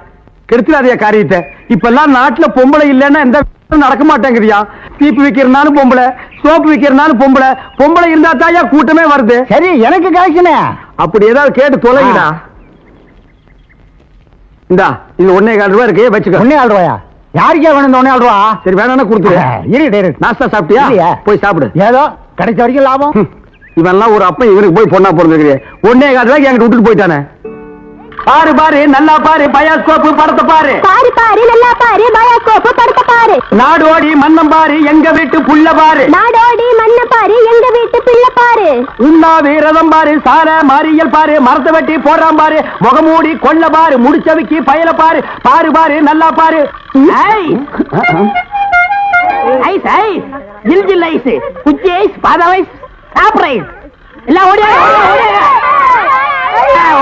கெடுத்துடாதே காரியத்தை. இப்ப எல்லாம் நாட்டுல பொம்பளை இல்லன்னா எந்த நடக்க மாட்டேங்குதியா? சீப்பு விக்கிறனாலும் பொம்பளை, சோப்பு விக்கிறனாலும் பொம்பளை, பொம்பளை இருந்தா தாயா கூட்டமே வருது. சரி, எனக்கு கலெக்ஷன் அப்படி ஏதாவது கேட்டு தொலைங்கடா. இந்தா, இது 1.25 ரூபாய் இருக்கு, வச்சுக்க. 1.25 ரூபாயா? யாருக்கே வேணும் இந்த 1.25 ரூபா? சரி, வேணா கொடுத்துரு. நாஸ்தா சாப்பிட்டியா? போய் சாப்பிடு. ஏதோ கிடைச்ச வரைக்கும் லாபம். இவெல்லாம் ஒரு அப்ப இவனுக்கு போய் பொண்ணா பிறந்திருக்கு. 1.25 ரூபாய்க்கு என்கிட்ட விட்டுட்டு போயிட்டானே. பாரு பாரு, நல்லா பாரு, பயோஸ்கோப் படத்தை பாரு. பாரு பாரு, நல்லா பாரு, பயோஸ்கோப் படத்தை பாரு. நாடோடி மன்னம் பாரு, எங்க வீட்டு புள்ள பாரு. நாடோடி மண்ண பாரு, எங்க வீட்டு பிள்ளை பாரு. உண்ணாவி ரதம் பாரு, சார மாரியல் பாரு, மரத்தை வெட்டி போடுறான் பாரு, முகமூடி கொள்ள பாரு, முடிச்சவிக்கி பயல பாரு. பாரு பாரு, நல்லா பாரு. ஐஸ் ஐஸ், ஜில் ஜில் ஐஸ், குச்சி ஐஸ், பாதாம் ஐஸ், சாப்பிட்ற ஐஸ் எல்லாம்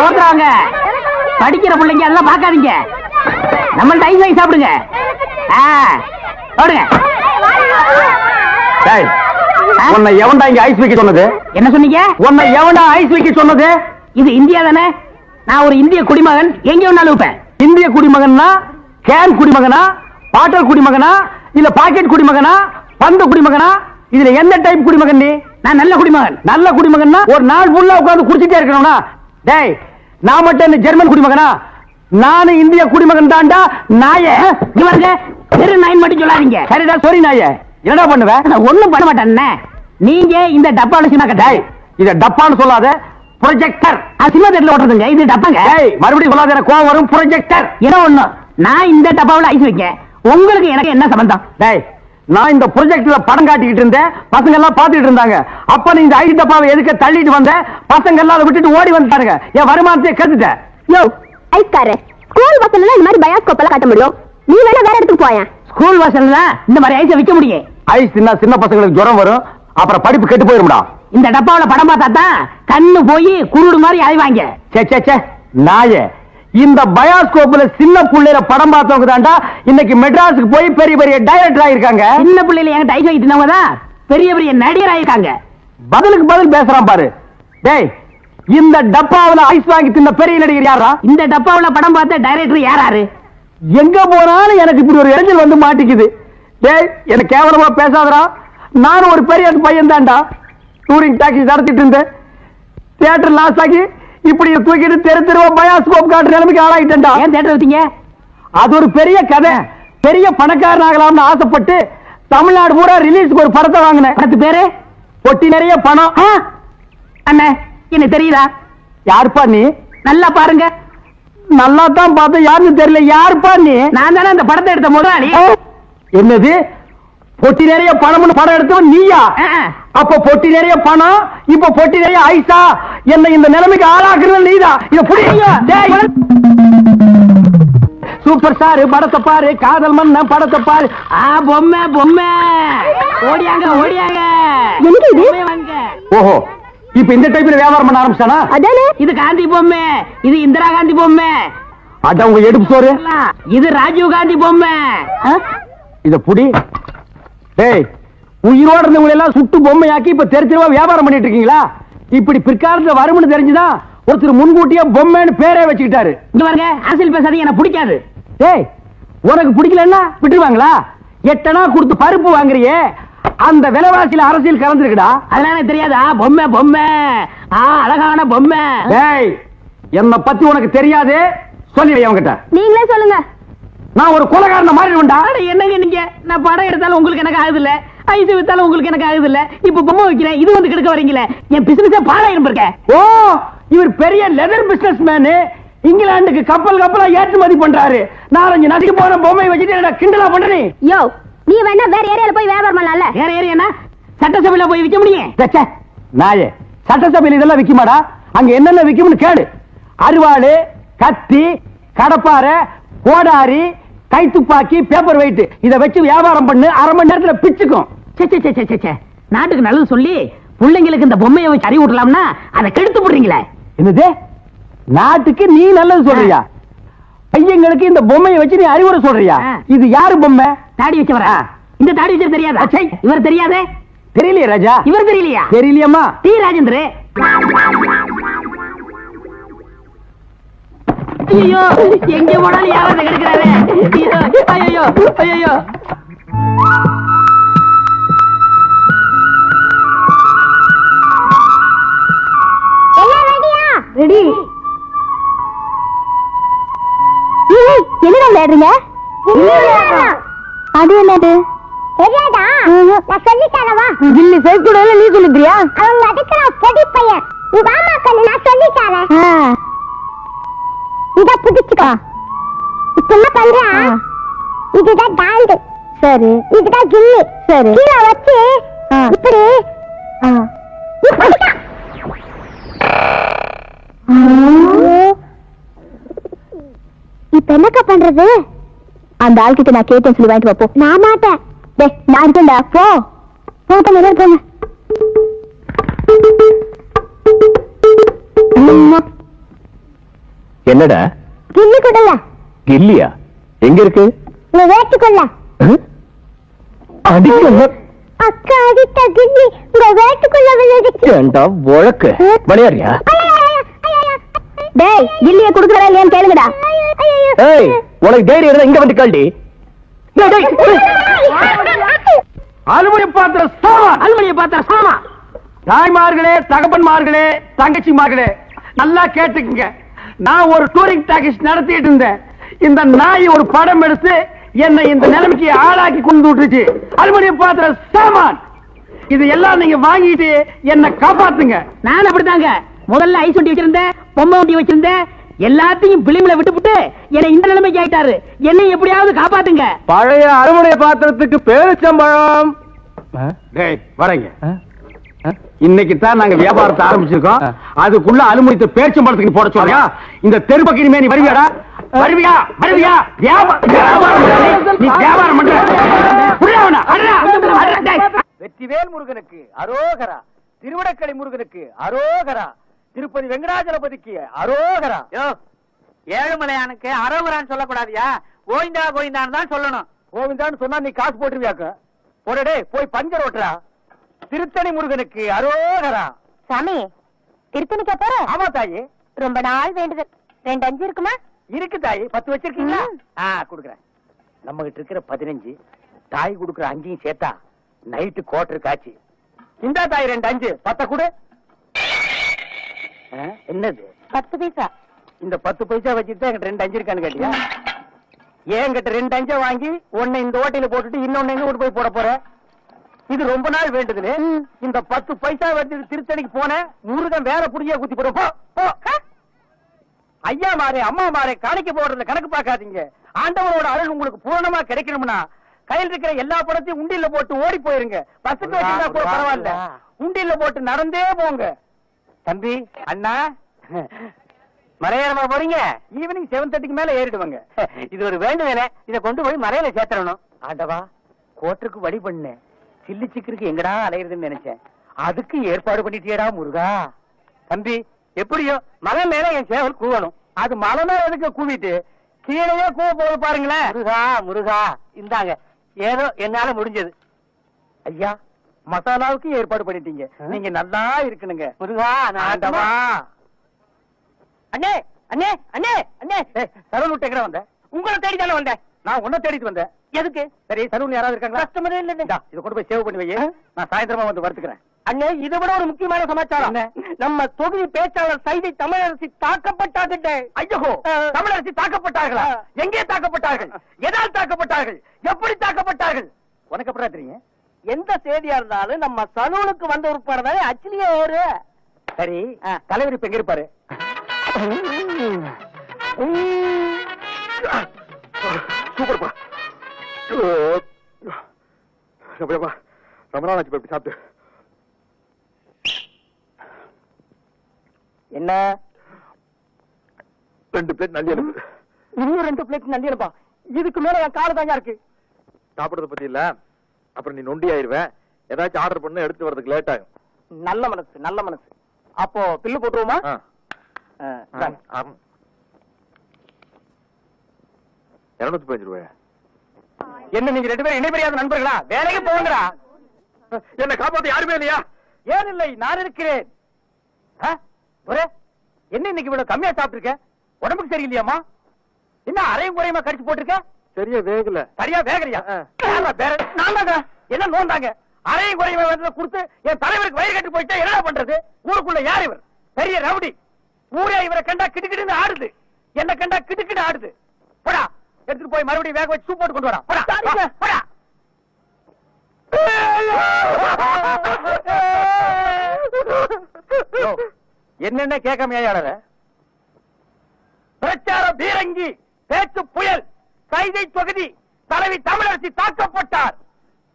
ஓடுறாங்க. படிக்கிற பிள்ளைங்க அதெல்லாம் பார்க்காதீங்க, நம்மள்ட்ட ஐஸ் வாங்கி சாப்பிடுங்க. ஓடுங்க. உன்னை எவன்டா இங்க ஐஸ் வைக்க சொன்னது? என்ன சொன்னீங்க? உன்னை எவன்டா ஐஸ் வைக்க சொன்னது? இது இந்தியா தானே, நான் ஒரு இந்திய குடிமகன், எங்க வேணாலும் வைப்பேன். இந்திய குடிமகன்னா கேன் குடிமகனா, பாட்டல் குடிமகனா, இல்ல பாக்கெட் குடிமகனா, பந்த குடிமகனா? இதுல எந்த டைப் குடிமகன் நீ? நான் நல்ல குடிமகன். நல்ல குடிமகன்னா ஒரு நாள் ஃபுல்லா உட்கார்ந்து குடிச்சிட்டே இருக்கணும்னா? டேய், நான் மட்டும் என்ன ஜெர்மன் குடிமகனா? நானும் இந்திய குடிமகன் தாண்டா. நாயே இவங்க தெரு நாய் மட்டும் சொல்லாதீங்க. சரிடா, சாரி நாயே. என்னடா பண்ணுவேன்? ஒண்ணும் பண்ண மாட்டேன். நீங்க இந்த டப்பால சின்ன கட்டாய், இத டப்பான்னு சொல்லாத, ப்ரொஜெக்டர். சினிமா தேட்டர்ல ஓட்டுறதுங்க, இது டப்பாங்க. மறுபடியும் சொல்லாத, எனக்கு கோவம் வரும். ப்ரொஜெக்டர் ஏதோ ஒண்ணு. நான் இந்த டப்பாவில் ஐஸ் வைக்க, உங்களுக்கு எனக்கு என்ன சம்பந்தம்? டேய், நான் இந்த ப்ரொஜெக்ட்ல படம் காட்டிக்கிட்டு இருந்தேன், பசங்க எல்லாம் பாத்துக்கிட்டு இருந்தாங்க. அப்ப நீ இந்த ஐஸ் டப்பாவை எதுக்கு தள்ளிட்டு வந்த? பசங்க எல்லாம் அதை விட்டுட்டு ஓடி வந்துட்டாருங்க. என் வருமானத்தை கத்துட்டேன். யோ ஐஸ்காரே, ஸ்கூல் பசங்க இந்த மாதிரி பயோஸ்கோப் எல்லாம் காட்ட முடியும், நீ வேணா வேற இடத்துக்கு போயேன். ஸ்கூல் வாசல்ல இந்த மாதிரி ஐஸ விக்க முடியும். ஐஸ் தின்னா சின்ன பசங்களுக்கு ஜுரம் வரும், அப்புறம் படிப்பு கெட்டு போயிரும்டா. இந்த டப்பாவுல படம் பார்த்தா தான் கண்ணு போய் குருடு மாதிரி அழிவாங்க. சே நாயே, இந்த பயோஸ்கோப்ல சின்ன புள்ளையில படம் பார்த்தவங்க தாண்டா இன்னைக்கு மெட்ராஸுக்கு போய் பெரிய பெரிய டைரக்டர் ஆயிருக்காங்க. சின்ன பிள்ளைல என்கிட்ட ஐஸ் வாங்கிட்டு தான் பெரிய பெரிய நடிகர் ஆயிருக்காங்க. பதிலுக்கு பதில் பேசுறான் பாரு. டேய், இந்த டப்பாவுல ஐஸ் வாங்கி தின்ன பெரிய நடிகர் யாரா? இந்த டப்பாவுல படம் பார்த்த டைரக்டர் யாராரு? எங்க போனாலும் எனக்கு இப்படி ஒரு இடைஞ்சல் வந்து மாட்டிக்குது. டேய், எனக்கு கேவலமா பேசாதடா. நானும் ஒரு பெரிய பையன் தான்டா. டூரிங் டாக்ஸி நடத்திட்டு இருந்தேன். தியேட்டர் லாஸ் ஆகி இப்படி தூக்கிட்டு தெரு தெருவா பயோஸ்கோப் காட்டுற நிலைமைக்கு ஆளாயிட்டேன்டா. ஏன் தியேட்டர் வச்சீங்க? அது ஒரு பெரிய கதை. பெரிய பணக்காரன் ஆகலாம்னு ஆசைப்பட்டு தமிழ்நாடு பூரா ரிலீஸ்க்கு ஒரு படத்தை வாங்கினேன். படத்து பேரு பொட்டி நிறைய பணம். அண்ணே, என்ன தெரியுதா? யாருப்பா நீ? நல்லா பாருங்க. நல்லா தான் பார்த்தேன், யாருன்னு தெரியல. யாருப்பா நீ? நான் தானே அந்த படத்தை எடுத்த முதலாளி. என்னது, பொட்டி நிறைய பணம்னு படம் எடுத்தவன் நீயா? அப்ப பொட்டி நிறைய பணம், இப்ப பொட்டி நிறைய ஐசா. என்ன இந்த நிலைமைக்கு ஆளாக்குறது நீதான். இத புடிங்க. சூப்பர் ஸ்டார் படத்தை பாரு, காதல் மன்ன படத்தை பாரு. பொம்மை பொம்மை ஓடியாங்க ஓடியாங்க. ஓஹோ, இப்ப இந்த டைப்ல வியாபாரம் பண்ண ஆரம்பிச்சானா? இது காந்தி பொம்மை, இது இந்திரா காந்தி பொம்மை. அட உங்க எடுப்பு சோறு. இது ராஜீவ் காந்தி பொம்மை. இத புடி. டேய், உயிரோட இருந்தவங்க எல்லாம் சுட்டு பொம்மையாக்கி இப்ப தெருவா வியாபாரம் பண்ணிட்டு இருக்கீங்களா? இப்படி பிற்காலத்துல வரும்னு தெரிஞ்சுதான் ஒருத்தர் முன்கூட்டியே பொம்மைன்னு பேரே வச்சுக்கிட்டாரு. இங்க பாருங்க, அரசியல் பேசாதீங்க, எனக்கு பிடிக்காது. டேய், உனக்கு பிடிக்கலன்னா விட்டுருவாங்களா? 8 அணா கொடுத்து பருப்பு வாங்குறியே, அந்த விலைவாசியில அரசியல் கலந்துருக்குடா. அதெல்லாம் எனக்கு தெரியாதா? பொம்மை பொம்மை, அழகான பொம்மை. டேய், என்ன பத்தி உனக்கு தெரியாது, சொல்லி அவங்கிட்ட. நீங்களே சொல்லுங்க. நான் ஒரு கொலைகாரன மாறிடுவேன்டா. என்னங்க நீங்க? நான் படம் எடுத்தாலும் உங்களுக்கு எனக்கு ஆகுது இல்ல, ஐஸ் வித்தாலும் உங்களுக்கு எனக்கு ஆகுது இல்ல, இப்ப பொம்மை வைக்கிறேன், இது வந்து கெடுக்க வரீங்களே. என் பிசினஸே பாழாயிரம் இருக்க. ஓ, இவர் பெரிய லெதர் பிசினஸ் மேனு. இங்கிலாந்துக்கு கப்பலா ஏற்றுமதி பண்றாரு. 4-5 நதிக்கு போன பொம்மை வச்சுட்டு கிண்டலா பண்றீ? யோ, நீ வேணா வேற ஏரியால போய் வியாபாரம் பண்ணலாம்ல. வேற ஏரியா சட்டசபையில போய் விற்க முடியும்? நாயே, சட்டசபையில் இதெல்லாம் விக்குமாடா? அங்க என்னென்ன விக்கும்னு கேடு. அருவாளு, கத்தி, கடப்பாரை, கோடாரி, கைத்துப்பாக்கி, பேப்பர் வெயிட், இத வச்சு வியாபாரம் பண்ணு. அரை மணி நேரத்துல பிச்சுக்கும். நாட்டுக்கு நல்லது சொல்லி பிள்ளைங்களுக்கு இந்த பொம்மையை வச்சு அறிவு விடலாம்னா அதை கெடுத்து போடுறீங்களே. என்னது, நாட்டுக்கு நீ நல்லது சொல்றியா? பையங்களுக்கு இந்த பொம்மையை வச்சு நீ அறிவுரை சொல்றியா? இது யாரு பொம்மை? தாடி வச்சவரா? இந்த தாடி வச்சது தெரியாதா? இவர் தெரியாதே? தெரியலையே ராஜா. இவர் தெரியலையா? தெரியலையம்மா. டி ராஜேந்திர. ஐயோ, எங்க போனாலும் யாராவது கிடைக்கிறாரு. ஐயோ ஐயோ. ரெடி. என்னடா விளையாடுறீங்க? அது என்னது? தெரியாதா? நான் சொல்லி தரவா? கில்லி சைஸ் கூட நீ சொல்லிட்டியா? அவங்க அதுக்கு நான் பொடி பையன். நீ வாமா கண்ணு, நான் சொல்லி தரேன். இத புடிச்சுக்கோ. இப்ப என்ன பண்ற? இதுதான் டாண்டு. சரி. இதுதான் கில்லி. சரி. கீழே வச்சு இப்படி இப்ப என்னக்கா பண்றது? அந்த ஆள்கிட்ட நான் கேட்டேன் சொல்லி வாங்கிட்டு வாப்போ. நான் மாட்டேன். டேய், நான் இருக்கேன்டா. போ போங்க போங்க. என்னடா கில்லி கொடுல. கில்லியா? எங்க இருக்கு? நீ வேட்டுக்குள்ள. அடிக்க அக்கா அடித்த கில்லி உங்க வேட்டுக்குள்ள விழுந்துச்சு. ஏண்டா வழக்கு விளையாடுறியா? டேய், கில்லியை குடுக்கறா இல்லையான்னு கேளுங்கடா. ஏய், உனக்கு தைரியம் இருந்தா இங்க வந்து கால்டி. அலுமினிய பாத்திர சாமா, அலுமினிய பாத்திர சாமா. தாய்மார்களே, தகப்பன்மார்களே, தங்கச்சிமார்களே, நல்லா கேட்டுக்குங்க. நான் ஒரு டூரிங் டாக்கீஸ் நடத்திட்டு இருந்தேன். இந்த நாய் ஒரு படம் எடுத்து என்னை இந்த நிலைமைக்கு ஆளாக்கி கொண்டு விட்டுருச்சு. அலுமினிய பாத்திர சாமான் இது எல்லாம் நீங்க வாங்கிட்டு என்ன காப்பாத்துங்க. நான் அப்படித்தாங்க முதல்ல ஐஸ் வண்டி வச்சிருந்தேன், பொம்மை வண்டி வச்சிருந்தேன், எல்லாத்தையும் பிலிம்ல விட்டுப்புட்டு என்னை இந்த நிலைமைக்கு ஆயிட்டாரு. என்னை எப்படியாவது காப்பாத்துங்க. பழைய அலுமினிய பாத்திரத்துக்கு பேரிச்சம்பழம். டேய், வரேங்க. இன்னைக்கு தான் நாங்க வியாபாரத்தை ஆரம்பிச்சிருக்கோம். அதுக்குள்ள அலுமினியத்தை பேரிச்சம்பழத்துக்கு போட சொல்றியா? இந்த தெருப்பக்கினிமே நீ வருவியாடா? வருவியா வருவியா நீ வியாபாரம் பண்ற வெற்றிவேல் முருகனுக்கு அரோகரா, திருவிடக்கடை முருகனுக்கு அரோகரா, திருப்பதி வெங்கடாஜலபதிக்கு அரோகரா. ஏழுமலையானுக்கு அரோகரான்னு சொல்லக்கூடாதியா, கோவிந்தா கோவிந்தான்னு தான் சொல்லணும். கோவிந்தான்னு சொன்னா நீ காசு போட்டுருவியாக்க. போடடே போய் பஞ்சர் ஓட்டுறா. திருத்தணி முருகனுக்கு அரோகரா. சாமி திருத்தணிக்கா போற? ஆமா தாயி, ரொம்ப நாள் வேண்டுதல். 2 5 இருக்குமா? இருக்கு தாயி. 10 வச்சிருக்கீங்களா? குடுக்குறேன். நம்ம கிட்ட இருக்கிற 15 தாய் குடுக்குற 5 சேர்த்தா நைட்டு கோட்டர் காட்சி. இந்த தாய் 2 5 10 கொடு. என்னது 10 பைசா? இந்த 10 பைசா வச்சுட்டு என்கிட்ட 2 5 இருக்கான்னு கேட்டியா? என்கிட்ட 2 5 வாங்கி ஒன்னு இந்த ஓட்டையில போட்டுட்டு இன்னொன்னு எங்க கொண்டு போய் போட போற? இது ரொம்ப நாள் வேண்டுதுன்னு இந்த 10 பைசா வச்சு திருத்தணிக்கு போன முருகன் வேற புடியா குத்தி போடும். ஐயா மாறே அம்மா மாறே காணிக்க போடுறதுல கணக்கு பார்க்காதீங்க. ஆண்டவனோட அருள் உங்களுக்கு பூரணமா கிடைக்கணும்னா கையில் இருக்கிற எல்லா பணத்தையும் உண்டியில போட்டு ஓடி போயிருங்க. பஸ்ஸுக்கு வச்சிருந்தா கூட பரவாயில்ல, உண்டியில போட்டு நடந்தே போங்க. தம்பி அண்ணா மலையேறமா போறீங்க? ஈவினிங் 7:30க்கு மேல ஏறிடுவாங்க. இது ஒரு வேண்டுதலே, இதை கொண்டு போய் மலையில சேர்த்தணும். ஆண்டவா கோட்டருக்கு வழி பண்ணு, சில்லி சிக்கருக்கு எங்கடா அலையிறதுன்னு நினைச்சேன். அதுக்கு ஏற்பாடு பண்ணிட்டியடா முருகா. தம்பி எப்படியோ மலை மேல என் சேவல் கூவணும். அது மலை மேல எதுக்கு கூவிட்டு கீழே கூவ போது பாருங்களேன். முருகா முருகா இந்தாங்க, ஏதோ என்னால முடிஞ்சது. ஐயா மசாலாவுக்கு ஏற்பாடு பண்ணிட்டீங்க, நீங்க நல்லா இருக்கணுங்க. முருகா ஆண்டவா. அண்ணே அண்ணே அண்ணே அண்ணே, சலூன் விட்டு எங்க வந்த? உங்களை தேடி தானே வந்தேன். நான் உன்னை தேடிட்டு வந்தேன். எதுக்கு? சரி சலூன் யாராவது இருக்காங்களா? கஸ்டமரே இல்ல. இதை கொண்டு போய் சேவ் பண்ணி வை, நான் சாயந்தரமா வந்து வறுத்துக்கிறேன். அண்ணே இதை விட ஒரு முக்கியமான சமாச்சாரம். நம்ம தொகுதி பேச்சாளர் சைதை தமிழரசி தாக்கப்பட்டார்கள். ஐயோ, தமிழரசி தாக்கப்பட்டார்களா? எங்கே தாக்கப்பட்டார்கள்? எதால் தாக்கப்பட்டார்கள்? எப்படி தாக்கப்பட்டார்கள்? உனக்கு எப்படா தெரியும்? எந்த செய்தியா இருந்தாலும் நம்ம சலூனுக்கு வந்த உறுப்பாடுதானே அச்சிலியே ஏறு. சரி தலைவர் இப்ப எங்க இருப்பாரு? சூப்பர்ப்பா. ரொம்ப நாள் ஆச்சு இப்படி சாப்பிட்டு. என்ன 2 பிளேட் நல்லி அனுப்பு. இன்னும் 2 பிளேட் நல்லி அனுப்பா. இதுக்கு மேல என் கால தாங்க இருக்கு. சாப்பிடுறத பத்தி இல்ல, அப்புறம் நீ நொண்டி ஆயிருவேன். ஏதாச்சும் ஆர்டர் பண்ண எடுத்து வரதுக்கு லேட் ஆகும். நல்ல மனசு நல்ல மனசு. அப்போ பில்லு போட்டுருவோமா? 215 ரூபாய். என்ன நீங்க 2 பேரும் இணைபெரியாத நண்பர்களா? வேலைக்கு போங்கடா. என்ன காப்பாத்த யாருமே இல்லையா? ஏன் இல்லை, நான் இருக்கிறேன். என்ன இன்னைக்கு இவ்வளவு கம்மியா சாப்பிட்டு இருக்க? உடம்புக்கு சரியில்லையாமா? என்ன அரையும் குறையுமா கடிச்சு போட்டிருக்க? சரியா வேகல. சரியா வேகலையா? என்ன நோண்டாங்க? அரையும் குறையுமா கொடுத்து என் தலைவருக்கு வயிறு கட்டி போயிட்டா என்ன பண்றது? ஊருக்குள்ள யார் இவர்? பெரிய ரவுடி. ஊரே இவரை கண்டா கிடுக்கிடுன்னு ஆடுது, என்ன கண்டா கிடுக்கிட்டு ஆடுது. போடா, எடுத்துட்டு போய் மறுபடியும் வேக வச்சு சூப் போட்டு கொண்டு வரா. போடா. என்னென்ன கேட்காமையாளர? பிரச்சார பீரங்கி, பேச்சு புயல், கைதை தொகுதி தலைவி தமிழரசி தாக்கப்பட்டார்.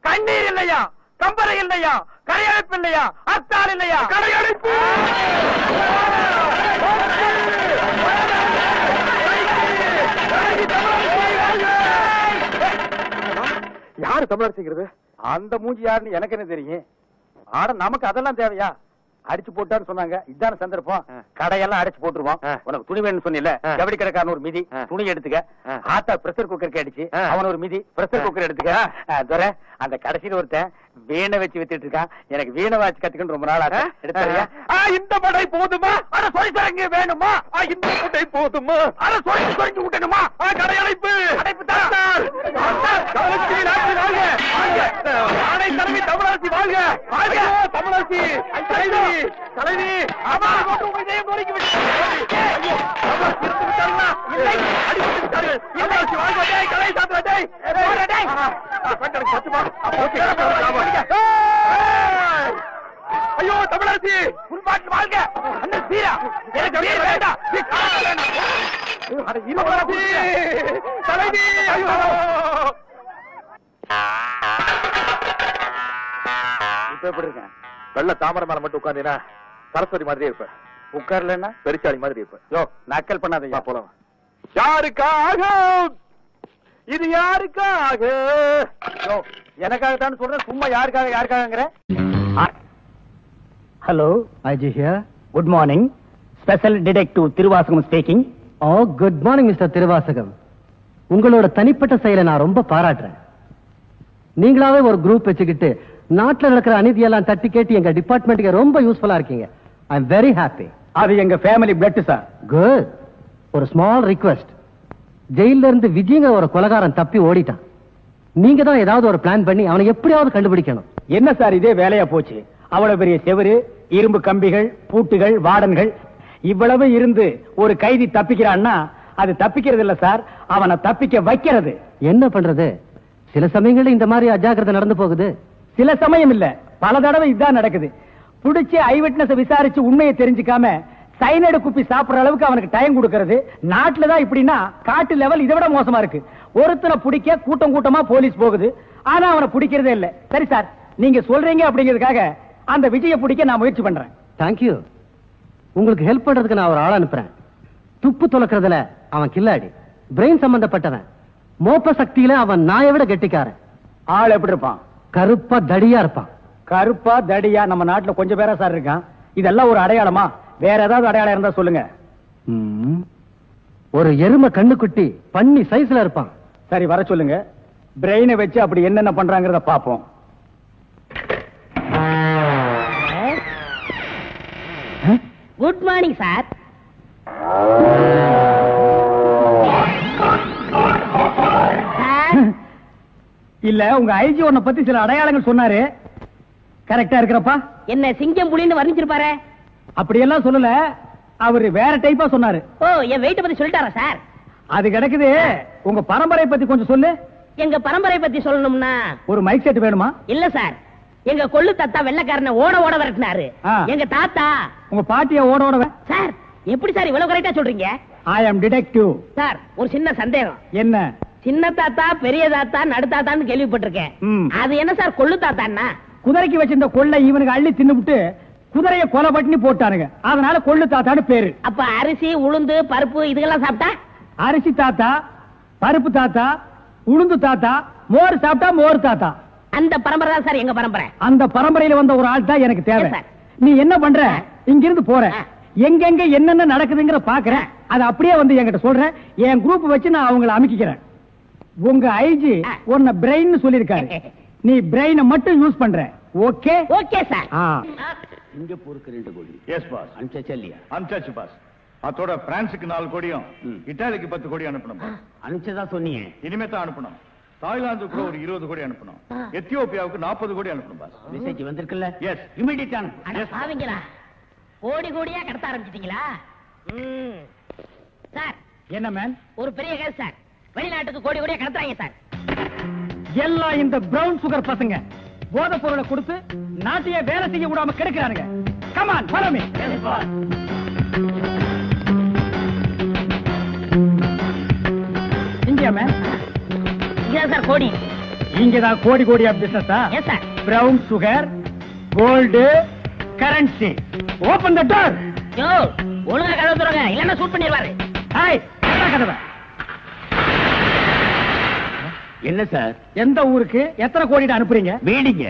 கண்ணீர் இல்லையா, கம்பரை இல்லையா, கரையடைப்பு இல்லையா, அத்தாள் இல்லையா, கரையடைப்பு. யாரு தமிழரசிங்கிறது? அந்த மூஞ்சி யாருன்னு எனக்கு என்ன தெரியும்? ஆனா நமக்கு அதெல்லாம் தேவையா? அடிச்சு போட்டான்னு சொன்னாங்க, இதான சந்தர்ப்பம். கடையெல்லாம் அடிச்சு போட்டுருவோம். உனக்கு துணி வேணும்னு சொன்னில, ஜவுளி கடைக்காரன் ஒரு மிதி துணி எடுத்துக்க. ஆத்தா பிரஷர் குக்கருக்கு அடிச்சு அவன் ஒரு மிதி பிரஷர் குக்கர் எடுத்துக்க. அந்த கடைசியில் ஒருத்தன் வீணை வச்சு வித்துட்டு இருக்கான். எனக்கு வீணை வாச்சு கத்துக்கணும் ரொம்ப நாள் ஆச்சு. எடுத்துறியா? இந்த படை போதுமா? அட சொரிசரங்கு வேணுமா? இந்த படை போதுமா? அட சொரிஞ்சு விட்டணுமா? கடையடைப்பு அடைப்பு தாத்தார் தமிழரசி தமிழரசி வாழ்க. தமிழரசி தலைவி ஆமா இதயம் நொறுக்கி விட்டு ஐயோ தமிழரசி உள்பாட்டு வாழ்க. அண்ணன் சீரா எனக்கு வேண்டாம். தலைவி இப்ப எப்படி இருக்கேன்? வெள்ள தாமரை மேல மட்டும் உட்கார்ந்தீங்கன்னா சரஸ்வதி மாதிரியே இருப்ப. உட்கார்லன்னா பெருச்சாளி மாதிரி இருப்ப. யோ நக்கல் பண்ணாதயா. போலாம். யாருக்காக இது யாருக்காக? எனக்காகத்தான் சொல்றேன், சும்மா யாருக்காக? Hello, IG here. Good morning. Special detective Thiruvasagam speaking. Oh, good morning mister Thiruvasagam. உங்களோட தனிப்பட்ட செயலை நான் ரொம்ப பாராட்டுறேன். நீங்களாவே ஒரு குரூப் வச்சுக்கிட்டு நாட்டுல நடக்கிற அநீதியெல்லாம் தட்டி கேட்டு எங்க டிபார்ட்மெண்ட்டுக்கு ரொம்ப யூஸ்ஃபுல்லா இருக்கீங்க. I am very happy. அது எங்க ஃபேமிலி பிளட் சார். குட். ஒரு ஸ்மால் ரிக்வெஸ்ட். ஜெயில இருந்து விஜயங்க ஒரு கொலைகாரன் தப்பி ஓடிட்டான். நீங்க தான் ஏதாவது ஒரு பிளான் பண்ணி அவனை எப்படியாவது கண்டுபிடிக்கணும். என்ன சார் இதே வேலையா போச்சு? அவ்வளவு பெரிய செவரு, இரும்பு கம்பிகள், பூட்டுகள், வார்டன்கள் இவ்வளவு இருந்து ஒரு கைதி தப்பிக்கிறான்னா அது தப்பிக்கிறது இல்ல சார், அவனை தப்பிக்க வைக்கிறது. என்ன பண்றது? சில சமயங்கள்ல இந்த மாதிரி அஜாக்கிரதை நடந்து போகுது. சில சமயம் இல்ல, பல தடவை இதான் நடக்குது. புடிச்சு ஐ விட்னஸ் விசாரிச்சு உண்மையை தெரிஞ்சுக்காம சைனடு குப்பி சாப்பிடுற அளவுக்கு அவனுக்கு டைம் கொடுக்கறது. நாட்டுலதான் இப்படின்னா காட்டு லெவல் இதை விட மோசமா இருக்கு. ஒருத்தனை பிடிக்க கூட்டம் கூட்டமா போலீஸ் போகுது, ஆனா அவனை பிடிக்கிறதே இல்ல. சரி சார், நீங்க சொல்றீங்க அப்படிங்கிறதுக்காக அந்த விஜய பிடிக்க நான் முயற்சி பண்றேன். தேங்க்யூ. உங்களுக்கு ஹெல்ப் பண்றதுக்கு நான் ஒரு ஆள் அனுப்புறேன். துப்பு துலக்கிறதுல அவன் கில்லாடி, பிரெயின் சம்பந்தப்பட்டவன். மோப்ப சக்தியில அவன் நாயை விட கெட்டிக்காரன். ஆள் எப்படி இருப்பான்? கருப்பா தடியா இருப்பான். கருப்பா தடியா நம்ம நாட்டுல கொஞ்சம் பேரா சார் இருக்கான். இதெல்லாம் ஒரு அடையாளமா? வேற ஏதாவது அடையாளம் இருந்தா சொல்லுங்க. ஒரு எருமை கண்ணுக்குட்டி பண்ணி சைஸ்ல இருப்பான். சரி, வர சொல்லுங்க. பிரெயினை வச்சு அப்படி என்னென்ன பண்றாங்கறத பாப்போம். Good morning sir. இல்ல, உங்க ஐஜி உன்னை பத்தி சில அடையாளங்கள் சொன்னாரு. கரெக்டா இருக்கிறப்பா? என்ன சிங்கம் புலின்னு வர்ணிச்சிருப்பாரு? அப்படியெல்லாம் சொல்லல, அவரு வேற டைப்பா சொன்னாரு. ஓ, என் வெயிட்ட பத்தி சொல்லிட்டாரா சார்? அது கிடக்குது. உங்க பரம்பரை பத்தி கொஞ்சம் சொல்லு. எங்க பரம்பரை பத்தி சொல்லணும்னா ஒரு மைக் செட் வேணுமா? இல்ல சார், எங்க கொள்ளு தாத்தா வெள்ளக்காரனை ஓட ஓட விரட்டினாரு. எங்க தாத்தா. உங்க பாட்டிய ஓட ஓட சார், எப்படி சார் இவ்வளவு கரெக்டா சொல்றீங்க? ஐ அம் டிடெக்டிவ். சார், ஒரு சின்ன சந்தேகம். என்ன? சின்ன தாத்தா, பெரிய தாத்தா, நடு தாத்தான்னு கேள்விப்பட்டிருக்கேன். அது என்ன சார் கொள்ளு தாத்தான்னா? குதிரைக்கு வச்சிருந்த கொள்ளை இவனுக்கு அள்ளி தின்னுபிட்டு குதிரைய கொலை பட்டினி போட்டானுங்க, அதனால கொள்ளு தாத்தான்னு பேரு. அப்ப அரிசி, உளுந்து, பருப்பு இதெல்லாம் சாப்பிட்டா? அரிசி தாத்தா, பருப்பு தாத்தா, உளுந்து தாத்தா, மோர் சாப்பிட்டா மோர் தாத்தா. அந்த பரம்பரை தான் சார் எங்க பரம்பரை. அந்த பரம்பரையில வந்த ஒரு ஆள் தான் எனக்கு தேவை. Yes, sir. நீ என்ன பண்ற? இங்கிருந்து போற, எங்கெங்க என்னென்ன நடக்குதுங்கிற பாக்குறேன், அது அப்படியே வந்து என்கிட்ட சொல்றேன். என் குரூப் வச்சு நான் அவங்களை அமைக்கிறேன். உங்க ஐஜி உன்னை பிரெயின் சொல்லிருக்காரு, நீ பிரெயினை மட்டும் யூஸ் பண்ற. ஓகே? Okay sir. சிங்கப்பூருக்கு 2 கோடி. Yes boss. அனுப்பிச்சா இல்லையா? அனுப்பிச்சாச்சு பாஸ். அதோட பிரான்ஸுக்கு 4 கோடியும் இட்டாலிக்கு 10 கோடி அனுப்பணும் பாஸ். அனுப்பிச்சதா சொன்னீங்க. இனிமே தான் அனுப்பணும். தாய்லாந்துக்கு ஒரு 20 கோடி அனுப்பணும். எத்தியோப்பியாவுக்கு 40 கோடி அனுப்பணும் பாஸ். மெசேஜ் வந்திருக்குல்ல? எஸ். இமிடியேட் அட பாவிங்களா, கோடி கோடியா கடத்த ஆரம்பிச்சிட்டீங்களா? சார், என்ன மேன்? ஒரு பெரிய கேஸ் சார். வெளிநாட்டுக்கு கோடி கோடியா கடத்துறாங்க சார். எல்லாம் இந்த பிரவுன் சுகர் பசங்க போதை பொருளை கொடுத்து நாட்டையே வேலை செய்ய விடாம கெடுக்கிறானுங்க. Come on, follow me. இங்கயா மேன்? இங்கதான் சார் கோடி. இங்கதான் கோடி கோடியா பிசினஸா? Yes sir. Brown sugar, gold, currency. Open the door. Yo, ஒழுங்கா கதவு திறங்க, இல்லன்னா ஷூட் பண்ணிடுவாரு. ஹாய், கதவை. என்ன சார்? எந்த ஊருக்கு எத்தனை கோடி அனுப்புறீங்க? வீடிங்க.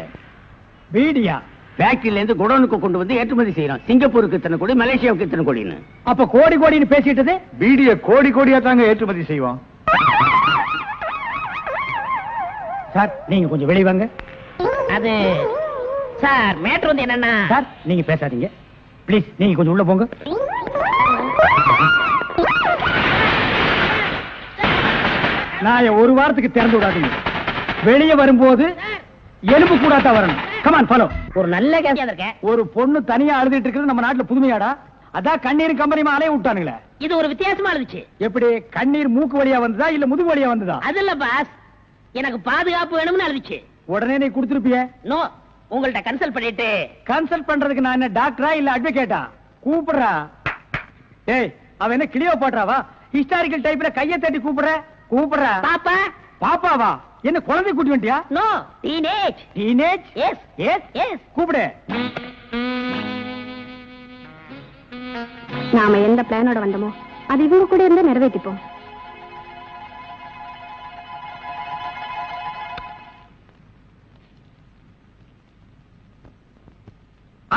வீடியா? ஃபேக்டரியில இருந்து குடோனுக்கு கொண்டு வந்து ஏற்றுமதி செய்யறோம். சிங்கப்பூருக்கு இத்தனை கோடி, மலேசியாவுக்கு இத்தனை கோடின்னு. அப்ப கோடி கோடின்னு பேசிட்டது? பீடிய கோடி கோடியா தாங்க ஏற்றுமதி செய்வோம். சார், நீங்க கொஞ்சம் வெளிய வாங்க. அது சார், மேட்டர் வந்து என்னன்னா சார், நீங்க பேசாதீங்க ப்ளீஸ். நீங்க கொஞ்சம் உள்ள போங்க. நான் ஒரு வாரத்துக்கு திறந்து விடாதீங்க. வெளியே வரும்போது எலும்பு கூடாதான் வரணும். Come on, follow. ஒரு நல்ல கேஸ் இருக்கேன். ஒரு பொண்ணு தனியா அழுதுட்டு இருக்குது நம்ம நாட்டுல புதுமையாடா? அதான் கண்ணீர் கம்பெனி அலைய விட்டானுங்களே. இது ஒரு வித்தியாசமா இருந்துச்சு. எப்படி? கண்ணீர் மூக்கு வழியா வந்ததா இல்ல முதுகு வழியா வந்ததா? அது இல்ல பாஸ், எனக்கு பாதுகாப்பு வேணும்னு அழுதுச்சு. உடனே நீ கொடுத்துருப்பிய? நோ, உங்கள்ட்ட கன்சல்ட் பண்ணிட்டு. கன்சல்ட் பண்றதுக்கு நான் என்ன டாக்டரா இல்ல அட்வொகேட்டா? கூப்பிடுறா. ஏய், அவ என்ன கிளியோ பாட்றாவா? ஹிஸ்டாரிக்கல் டைப்ல கையை தட்டி கூப்பிடுற. கூப்பிடுறா. பாப்பா. பாப்பாவா? என்ன குழந்தை கூட்டி வந்துட்டியா? No, teenage. Teenage? Yes yes yes. கூப்பிடு. நாம எந்த பிளானோட வந்தோமோ அது இவங்க கூட இருந்து நிறைவேற்றிப்போம்.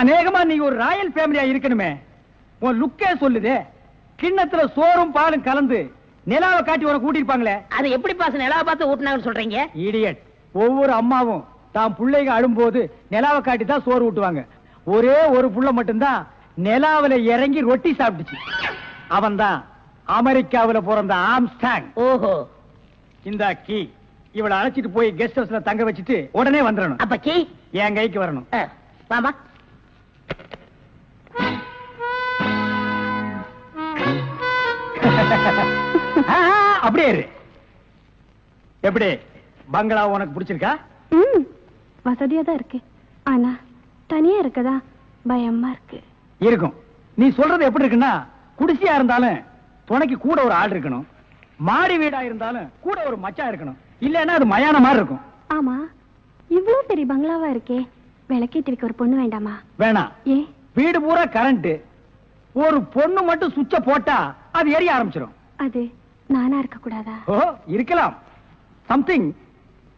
அநேகமா நீங்க ஒரு ராயல் ஃபேமிலியா இருக்கணுமே. உன் லுக்கே சொல்லுதே. கிண்ணத்துல சோறும் பாலும் கலந்து நிலாவை காட்டி உன கூட்டிருப்பாங்களே. அது எப்படி பாஸ் நிலாவை பார்த்து ஊட்டினாங்கன்னு சொல்றீங்க? இடியட். ஒவ்வொரு அம்மாவும் தான் பிள்ளைங்க அழும்போது நிலாவை காட்டி தான் சோறு ஊட்டுவாங்க. ஒரே ஒரு புள்ள மட்டும்தான் நிலாவில இறங்கி ரொட்டி சாப்பிட்டுச்சு. அவன் தான் அமெரிக்காவில பிறந்த ஆம்ஸ்டாங். ஓஹோ. இந்த கீ இவளை அழைச்சிட்டு போய் கெஸ்ட் ஹவுஸ்ல தங்க வச்சுட்டு உடனே வந்துடணும். அப்ப கீ என் கைக்கு வரணும். வாமா. அப்படியே இரு. எப்படி பங்களா உனக்கு பிடிச்சிருக்கா? வசதியா தான் இருக்கு. ஆனா தனியா இருக்கதா பயமா இருக்கு. இருக்கும். நீ சொல்றது எப்படி இருக்குன்னா, குடிசையா இருந்தாலும் துணைக்கு கூட ஒரு ஆள் இருக்கணும். மாடி வீடா இருந்தாலும் கூட ஒரு மச்சான் இருக்கணும். இல்லன்னா அது மயான மாதிரி இருக்கும். ஆமா, இவ்வளவு பெரிய பங்களாவா இருக்கே, விளக்கேத்திருக்க ஒரு பொண்ணு வேண்டாமா? வேணாம். ஏ? வீடு பூரா கரண்ட், ஒரு பொண்ணு மட்டும் சுவிட்ச போட்டா அது எரிய ஆரம்பிச்சிடும். அது நானா இருக்க கூடாதா? ஓ, இருக்கலாம். சம்திங்.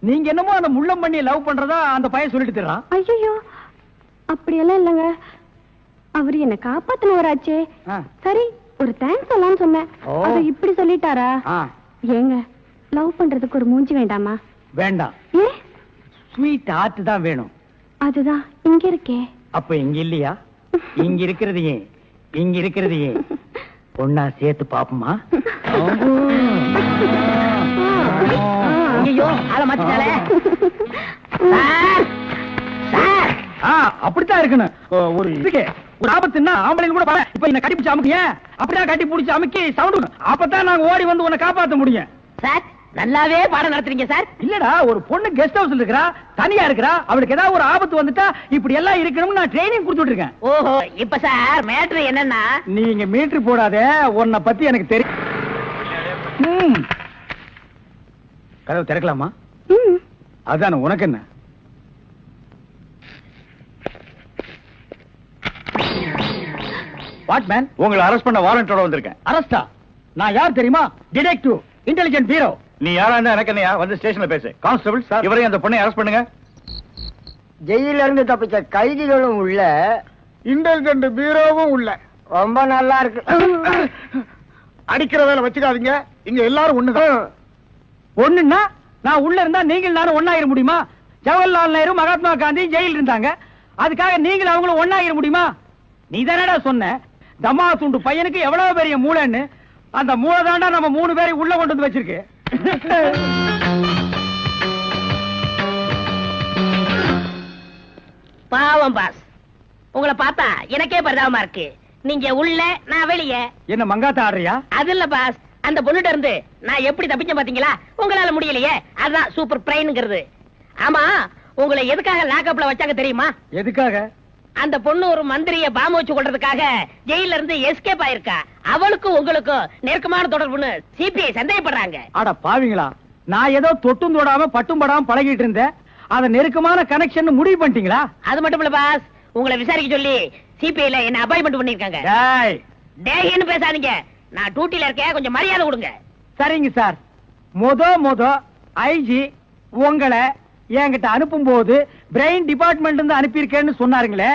நீங்க என்னமோ அந்த முள்ளம் பண்ணி லவ் பண்றதா அந்த பையன் சொல்லிட்டு தர்றான். ஐயோ, அப்படியெல்லாம் இல்லங்க. அவரு என்ன காப்பாத்தினவராச்சே. சரி, ஒரு தேங்க்ஸ் சொல்லலாம்னு சொன்னேன். அது இப்படி சொல்லிட்டாரா? ஏங்க, லவ் பண்றதுக்கு ஒரு மூஞ்சி வேண்டாமா? வேண்டாம். ஏ? ஸ்வீட் ஹார்ட் தான் வேணும். அதுதான் இங்க இருக்கே. அப்ப இங்க இல்லையா? இங்க இருக்கிறது ஏன், இங்க இருக்கிறது ஏன் ஒன்னா சேர்த்து பாப்போமா? ஐயோ, ஆள மாத்திட்டாளே. அப்படித்தான் இருக்கணும். ஒரு இதுக்கு ஒரு ஆபத்துன்னா ஆம்பளைங்க கூட பாரு. இப்ப என்ன கட்டி பிடிச்சு அமுக்கிய, அப்படிதான் கட்டி பிடிச்சு அமுக்கி சவுண்ட், அப்பதான் நாங்க ஓடி வந்து உன்னை காப்பாத்த முடியும். சார், நல்லாவே பாடம் நடத்துறீங்க சார். இல்லடா, ஒரு பொண்ணு கெஸ்ட் ஹவுஸ்ல இருக்கறா, தனியா இருக்கறா, அவளுக்கு ஏதாவது ஒரு ஆபத்து வந்துட்டா இப்படி எல்லாம் இருக்கணும்னு நான் ட்ரைனிங் கொடுத்துட்டு இருக்கேன். ஓஹோ, இப்ப சார் மேட்ரு என்னன்னா, நீங்க மீட்டர் போடாத, உன்னை பத்தி எனக்கு தெரியும். கதவு திறக்கலாமா? அதான, உனக்கு என்ன? What man? உங்களை அரெஸ்ட் பண்ண வாரண்டோட வந்திருக்கேன். அரஸ்டா? நான் யார் தெரியுமா? Detective, intelligent bureau. நீ யாரா இருந்தா எனக்கு என்னையா? வந்து ஸ்டேஷன்ல பேசு. கான்ஸ்டபிள் சார், இவரையும் அந்த பொண்ணை அரெஸ்ட் பண்ணுங்க. ஜெயில இருந்து தப்பிச்ச கைதிகளும் உள்ள, இன்டெலிஜென்ட் பீரோவும் உள்ள. ரொம்ப நல்லா இருக்கு. அடிக்கிற வேலை வச்சுக்காதீங்க, இங்க எல்லாரும் ஒண்ணுதான். ஒண்ணுன்னா நான் உள்ள இருந்தா நீங்கள் நானும் ஒண்ணாயிர முடியுமா? ஜவஹர்லால் நேரு, மகாத்மா காந்தி ஜெயில இருந்தாங்க, அதுக்காக நீங்கள் அவங்களும் ஒண்ணாயிர முடியுமா? நீ தானடா சொன்ன தமா துண்டு பையனுக்கு எவ்வளவு பெரிய மூளைன்னு. அந்த மூளை தாண்டா நம்ம 3 பேரை உள்ள கொண்டு வந்து வச்சிருக்கு. பாவம் பாஸ், உங்களை பார்த்தா எனக்கே பரிதாபமா இருக்கு. நீங்க உள்ள, நான் வெளியே. என்ன மங்காத்த ஆடுறியா? அது இல்ல பாஸ், அந்த பொண்ணுட்ட இருந்து நான் எப்படி தப்பிச்சேன் பாத்தீங்களா? உங்களால முடியலையே, அதுதான் சூப்பர் பிரைன்ங்கிறது. ஆமா, உங்களை எதுக்காக லாக்அப்ல வச்சாங்க தெரியுமா? எதுக்காக? அந்த பொண்ணு ஒரு மந்திரிய பாம்பு வச்சு கொள்றதுக்காக ஜெயில இருந்து எஸ்கேப் ஆயிருக்கா. அவளுக்கும் உங்களுக்கும் நெருக்கமான தொடர்புன்னு சிபிஐ சந்தேகப்படுறாங்க. அட பாவிங்களா, நான் ஏதோ தொட்டும் தொடாம பட்டும் படாம பழகிட்டு இருந்தேன், அத நெருக்கமான கனெக்ஷன் முடிவு பண்ணிட்டீங்களா? அது மட்டும் இல்ல பாஸ், உங்களை விசாரிக்க சொல்லி சிபிஐல என்ன அப்பாயின்மெண்ட் பண்ணிருக்காங்க. டேய்னு பேசாதீங்க, நான் டியூட்டில இருக்கேன், கொஞ்சம் மரியாதை கொடுங்க. சரிங்க சார். மொத ஐஜி உங்களை என்கிட்ட அனுப்பும் போது பிரெயின் டிபார்ட்மெண்ட் இருந்து அனுப்பியிருக்கேன்னு சொன்னாருங்களே,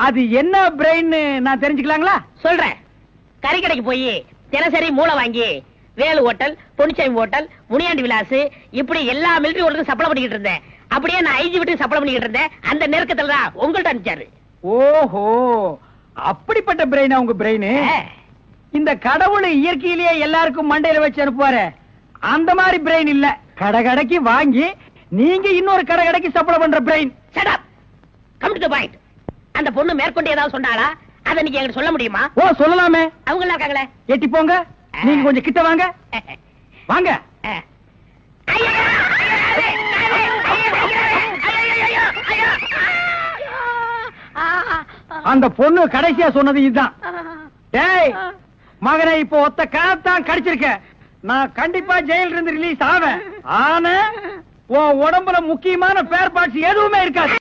அது என்ன பிரெயின் நான் தெரிஞ்சுக்கலாங்களா? சொல்றேன். கறிக்கடைக்கு போய் தினசரி மூளை வாங்கி வேலு ஹோட்டல், பொன்னிச்சாமி ஹோட்டல், முனியாண்டி விலாஸ், இப்படி எல்லா மிலிட்டரி ஹோட்டலுக்கும் சப்ளை பண்ணிக்கிட்டு இருந்தேன். அப்படியே நான் ஐஜி விட்டு சப்ளை பண்ணிக்கிட்டு இருந்தேன். அந்த நெருக்கத்துல தான் உங்கள்ட்ட அனுப்பிச்சாரு. ஓஹோ, அப்படிப்பட்ட பிரெயினா உங்க பிரெயின்? இந்த கடவுள் இயற்கையிலேயே எல்லாருக்கும் மண்டையில வச்சு அனுப்புவாரு, அந்த மாதிரி பிரெயின் இல்ல. கடைக்கு வாங்கி நீங்க இன்னொரு கடைக்கு சப்ளை பண்ற brain. Shut up. Come to the point. அந்த பொண்ணு மேற்கொண்டு ஏதாவது சொன்னாளா? அத நீங்க என்கிட்ட சொல்ல முடியுமா? ஓ, சொல்லலாமே. அவங்க எல்லாம் இருக்காங்களே. எட்டி போங்க, நீங்க கொஞ்சம் கிட்ட வாங்க. வாங்க. அந்த பொண்ணு கடைசியா சொன்னது இதுதான். டேய் மகனே, இப்போ ஒத்த காத்தான் கடிச்சிருக்க. நான் கண்டிப்பா ஜெயில இருந்து ரிலீஸ் ஆவேன். ஆனா உன் உடம்புல முக்கியமான பேர் பார்ட்ஸ் எதுவுமே இருக்காது.